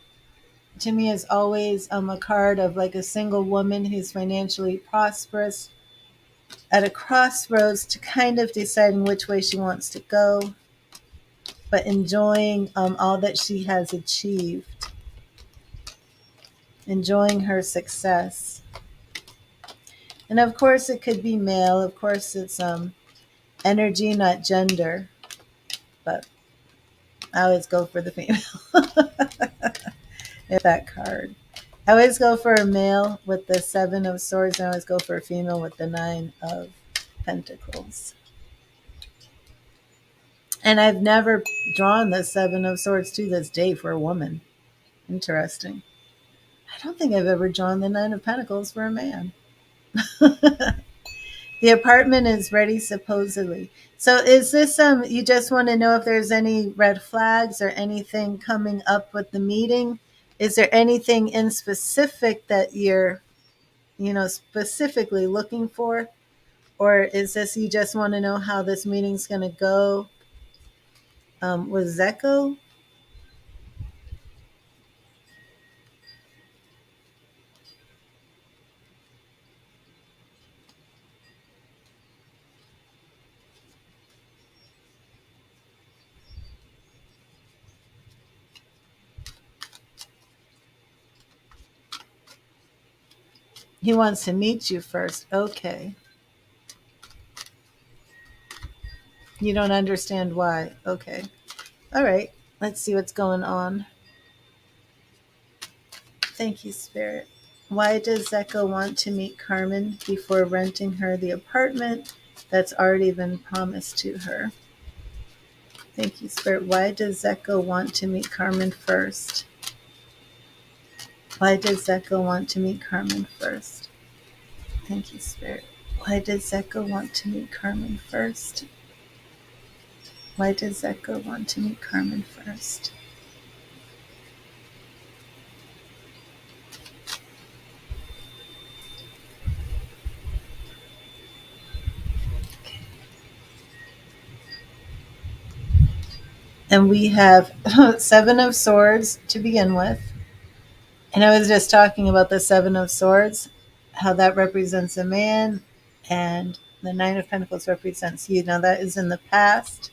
to me is always a card of like a single woman who's financially prosperous at a crossroads to kind of deciding which way she wants to go, but enjoying all that she has achieved, enjoying her success. And of course, it could be male. Of course, it's energy, not gender. But I always go for the female with that card. I always go for a male with the Seven of Swords, and I always go for a female with the Nine of Pentacles. And I've never drawn the Seven of Swords to this day for a woman. Interesting. I don't think I've ever drawn the Nine of Pentacles for a man. The apartment is ready, supposedly. So is this you just want to know if there's any red flags or anything coming up with the meeting? Is there anything in specific that you're, specifically looking for? Or is this you just want to know how this meeting's going to go with Zeko? He wants to meet you first. Okay. You don't understand why. Okay. All right. Let's see what's going on. Thank you, Spirit. Why does Zeko want to meet Carmen before renting her the apartment that's already been promised to her? Thank you, Spirit. Why does Zeko want to meet Carmen first? Why does Zeko want to meet Carmen first? Thank you, Spirit. Why does Zeko want to meet Carmen first? Why does Zeko want to meet Carmen first? And we have Seven of Swords to begin with. And I was just talking about the Seven of Swords, how that represents a man, and the Nine of Pentacles represents you. Now, that is in the past.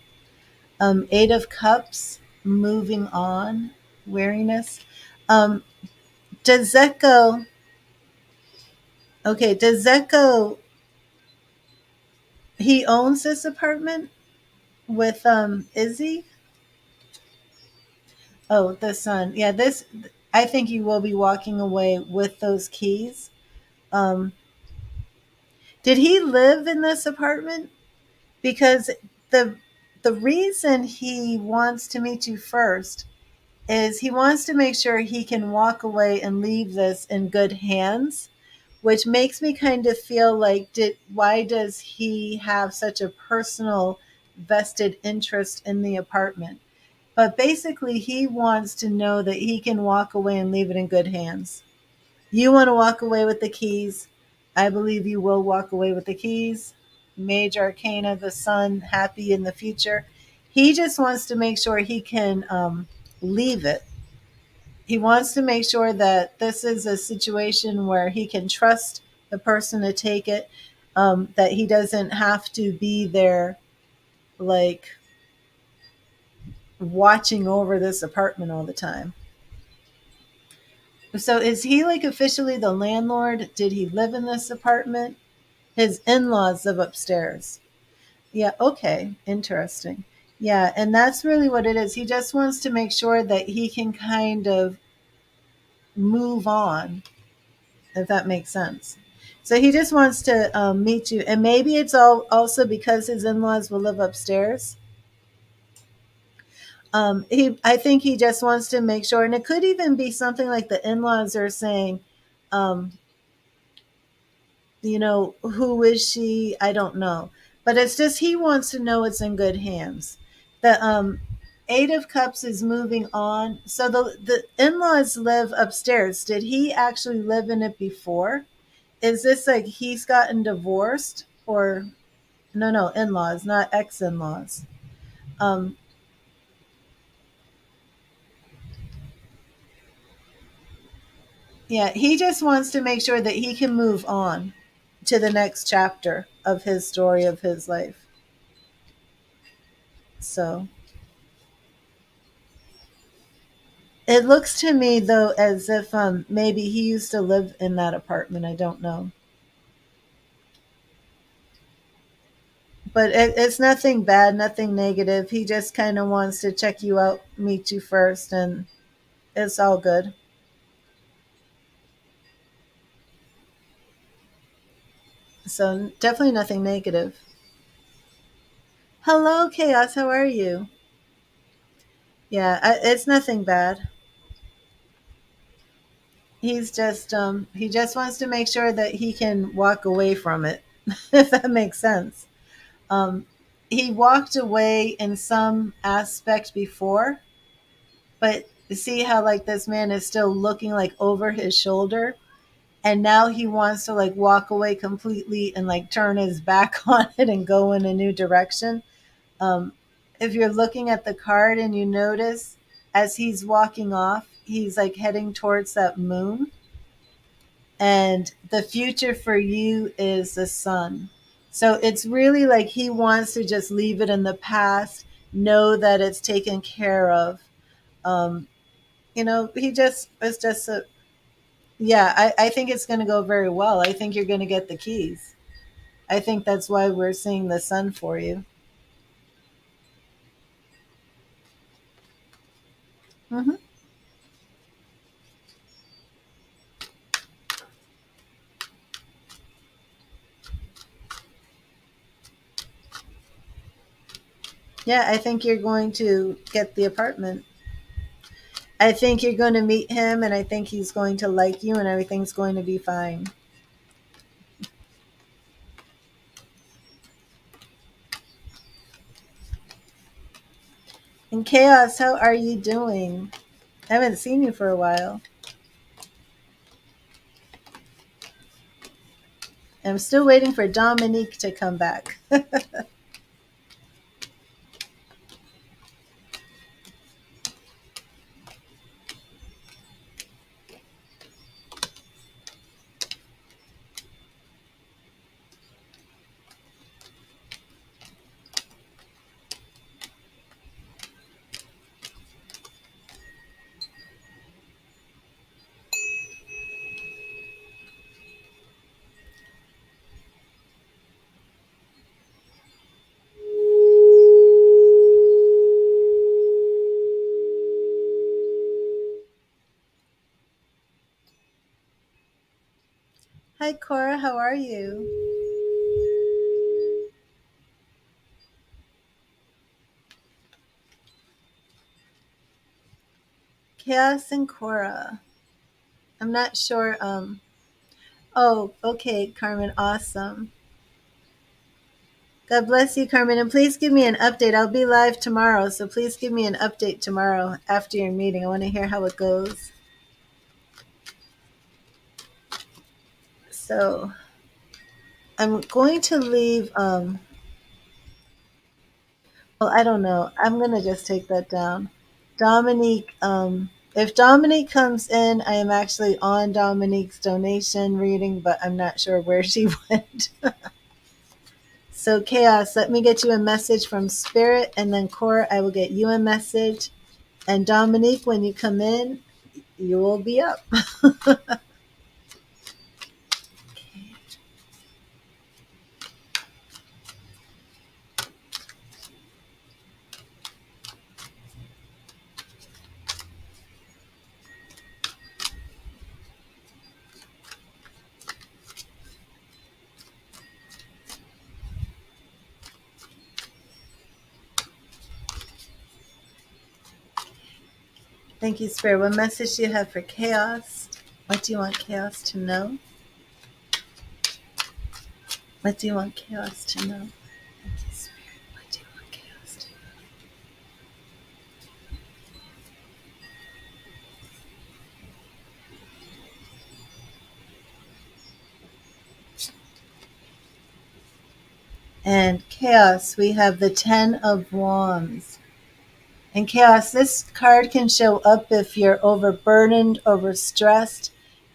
Eight of Cups, moving on, weariness. Um, does that go? Okay, does that go? He owns this apartment with Izzy. Oh, the son. Yeah, this. I think you will be walking away with those keys. Um, did he live in this apartment? Because the the reason he wants to meet you first is he wants to make sure he can walk away and leave this in good hands, which makes me kind of feel like did why does he have such a personal vested interest in the apartment? But basically he wants to know that he can walk away and leave it in good hands. You want to walk away with the keys. I believe you will walk away with the keys. Major Arcana, the sun, happy in the future. He just wants to make sure he can leave it. He wants to make sure that this is a situation where he can trust the person to take it, that he doesn't have to be there, like watching over this apartment all the time. So is he like officially the landlord? Did he live in this apartment? His in-laws live upstairs. Yeah, okay. Interesting. Yeah, and that's really what it is. He just wants to make sure that he can kind of move on, if that makes sense. So he just wants to meet you, and maybe it's all also because his in-laws will live upstairs. I think he just wants to make sure, and it could even be something like the in-laws are saying, um, who is she? I don't know. But it's just he wants to know it's in good hands. The Eight of Cups is moving on. So the in-laws live upstairs. Did he actually live in it before? Is this like he's gotten divorced or no, in-laws, not ex-in-laws. Um yeah, he just wants to make sure that he can move on to the next chapter of his story of his life. So it looks to me though as if maybe he used to live in that apartment. I don't know, but it's nothing bad, nothing negative. He just kind of wants to check you out, meet you first, and it's all good. So definitely nothing negative. Hello, Chaos. How are you? Yeah, it's nothing bad. He just wants to make sure that he can walk away from it, if that makes sense. Um, he walked away in some aspect before, but see how like this man is still looking like over his shoulder, and now he wants to like walk away completely and like turn his back on it and go in a new direction. Um, if you're looking at the card and you notice as he's walking off, he's like heading towards that moon, and the future for you is the sun. So it's really like he wants to just leave it in the past, know that it's taken care of. Um, he just it's just a yeah. I think it's going to go very well. I think you're going to get the keys. I think that's why we're seeing the sun for you. Hmm. Yeah, I think you're going to get the apartment. I think you're going to meet him, and I think he's going to like you, and everything's going to be fine. And Chaos, how are you doing? I haven't seen you for a while. I'm still waiting for Dominique to come back. Hi, Cora. How are you? Chaos and Cora. I'm not sure. Oh, okay, Carmen. Awesome. God bless you, Carmen. And please give me an update. I'll be live tomorrow. So please give me an update tomorrow after your meeting. I want to hear how it goes. So I'm going to leave. Well, I don't know. I'm going to just take that down. Dominique, if Dominique comes in, I am actually on Dominique's donation reading, but I'm not sure where she went. So, Chaos, let me get you a message from Spirit, and then Cora, I will get you a message. And Dominique, when you come in, you will be up. Thank you, Spirit. What message do you have for Chaos? What do you want Chaos to know? What do you want Chaos to know? Thank you, Spirit. What do you want Chaos to know? And Chaos, we have the Ten of Wands. And Chaos, this card can show up if you're overburdened, overstressed,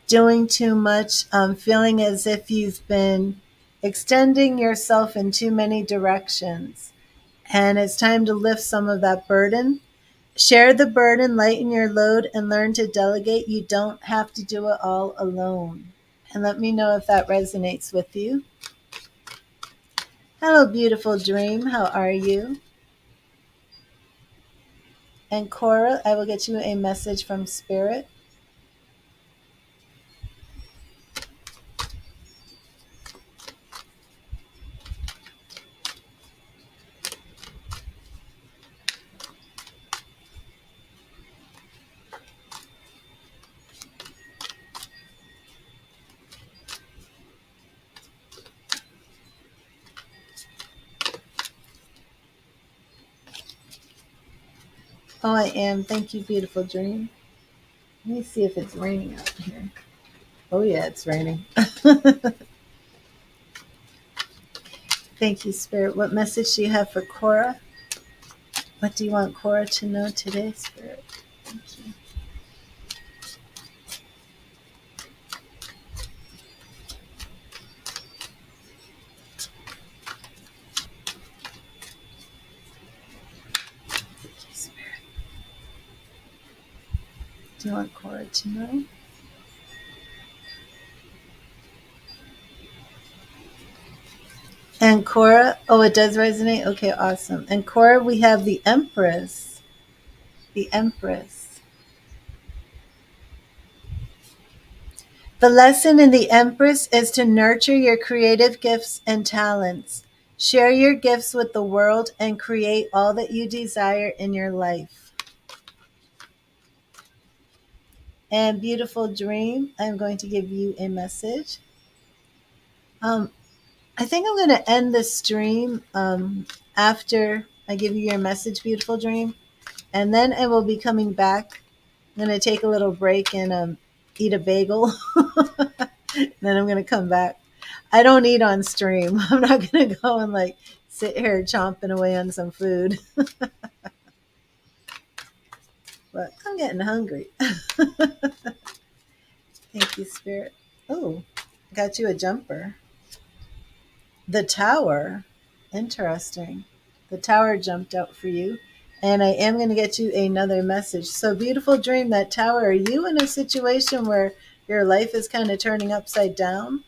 doing too much, feeling as if you've been extending yourself in too many directions. And it's time to lift some of that burden. Share the burden, lighten your load, and learn to delegate. You don't have to do it all alone. And let me know if that resonates with you. Hello, beautiful dream. How are you? And Cora, I will get you a message from Spirit. Oh, I am. Thank you, beautiful dream. Let me see if it's raining out here. Oh, yeah, it's raining. Thank you, Spirit. What message do you have for Cora? What do you want Cora to know today, Spirit? Thank you. Thank you, Spirit. Do you want Cora to know? And Cora, oh, it does resonate? Okay, awesome. And Cora, we have the Empress. The Empress. The lesson in the Empress is to nurture your creative gifts and talents. Share your gifts with the world and create all that you desire in your life. And beautiful dream, I'm going to give you a message. Um, I think I'm going to end the stream after I give you your message, beautiful dream. And then I will be coming back. I'm going to take a little break and eat a bagel. Then I'm going to come back. I don't eat on stream. I'm not going to go and like sit here chomping away on some food. But I'm getting hungry. Thank you, Spirit. Oh, got you a jumper. The Tower. Interesting. The Tower jumped out for you. And I am going to get you another message. So, beautiful dream, that Tower. Are you in a situation where your life is kind of turning upside down?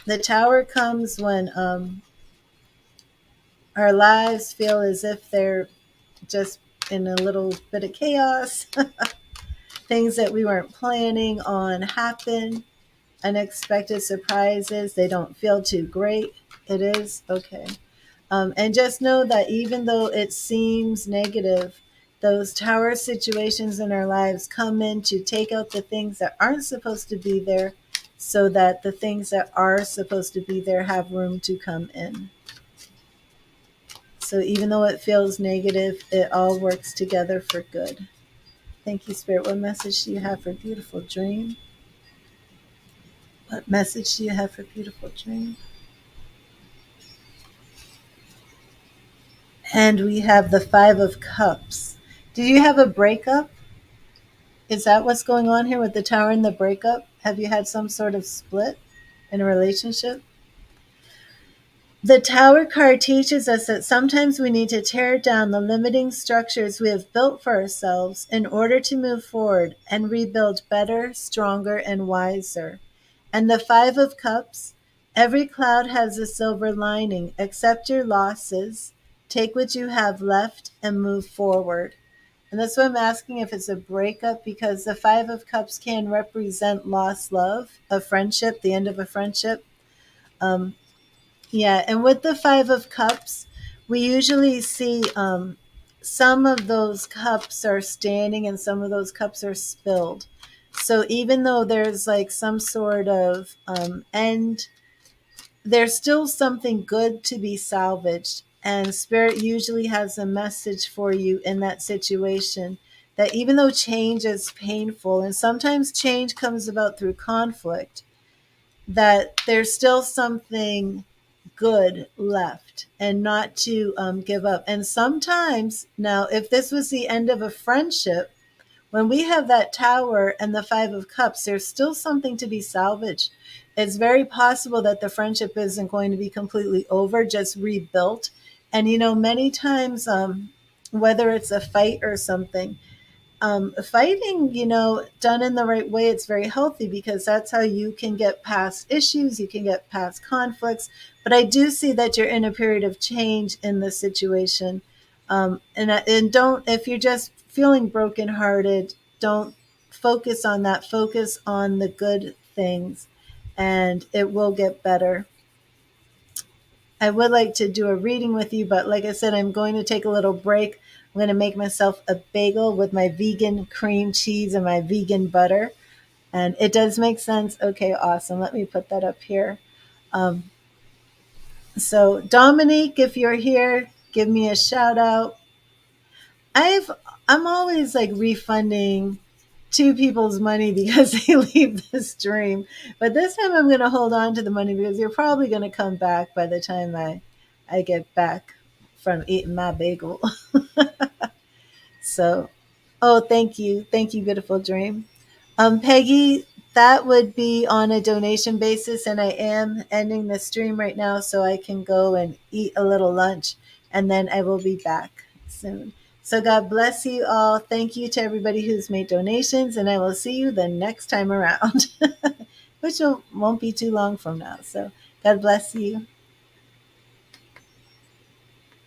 The Tower comes when our lives feel as if they're just in a little bit of chaos. Things that we weren't planning on happen. unexpected surprises. They don't feel too great. It is okay. And just know that even though it seems negative, those tower situations in our lives come in to take out the things that aren't supposed to be there so that the things that are supposed to be there have room to come in. So even though it feels negative, it all works together for good. Thank you, Spirit. What message do you have for Beautiful Dream? What message do you have for Beautiful Dream? And we have the Five of Cups. Do you have a breakup? Is that what's going on here with the Tower and the breakup? Have you had some sort of split in a relationship? The Tower card teaches us that sometimes we need to tear down the limiting structures we have built for ourselves in order to move forward and rebuild better, stronger, and wiser. And the Five of Cups, every cloud has a silver lining. Accept your losses, take what you have left, and move forward. And that's why I'm asking if it's a breakup, because the Five of Cups can represent lost love, a friendship, the end of a friendship. Um, yeah, and with the Five of Cups, we usually see some of those cups are standing and some of those cups are spilled. So even though there's like some sort of end, there's still something good to be salvaged. And Spirit usually has a message for you in that situation, that even though change is painful, and sometimes change comes about through conflict, that there's still something good left and not to give up. And sometimes, now, if this was the end of a friendship, when we have that Tower and the Five of Cups, there's still something to be salvaged. It's very possible that the friendship isn't going to be completely over, just rebuilt. And, many times, whether it's a fight or something, fighting, done in the right way, it's very healthy, because that's how you can get past issues, you can get past conflicts. But I do see that you're in a period of change in this situation. And don't, if you're just feeling brokenhearted, don't focus on that. Focus on the good things, and it will get better. I would like to do a reading with you, but like I said, I'm going to take a little break. I'm going to make myself a bagel with my vegan cream cheese and my vegan butter. And it does make sense. Okay, awesome. Let me put that up here. Um, so, Dominique, if you're here, give me a shout out. I've I'm always like refunding two people's money because they leave the stream. But this time I'm going to hold on to the money, because you're probably going to come back by the time I get back from eating my bagel. So, oh, thank you. Thank you, beautiful dream. Peggy, that would be on a donation basis, and I am ending the stream right now so I can go and eat a little lunch, and then I will be back soon. So God bless you all. Thank you to everybody who's made donations, and I will see you the next time around, which won't be too long from now. So God bless you.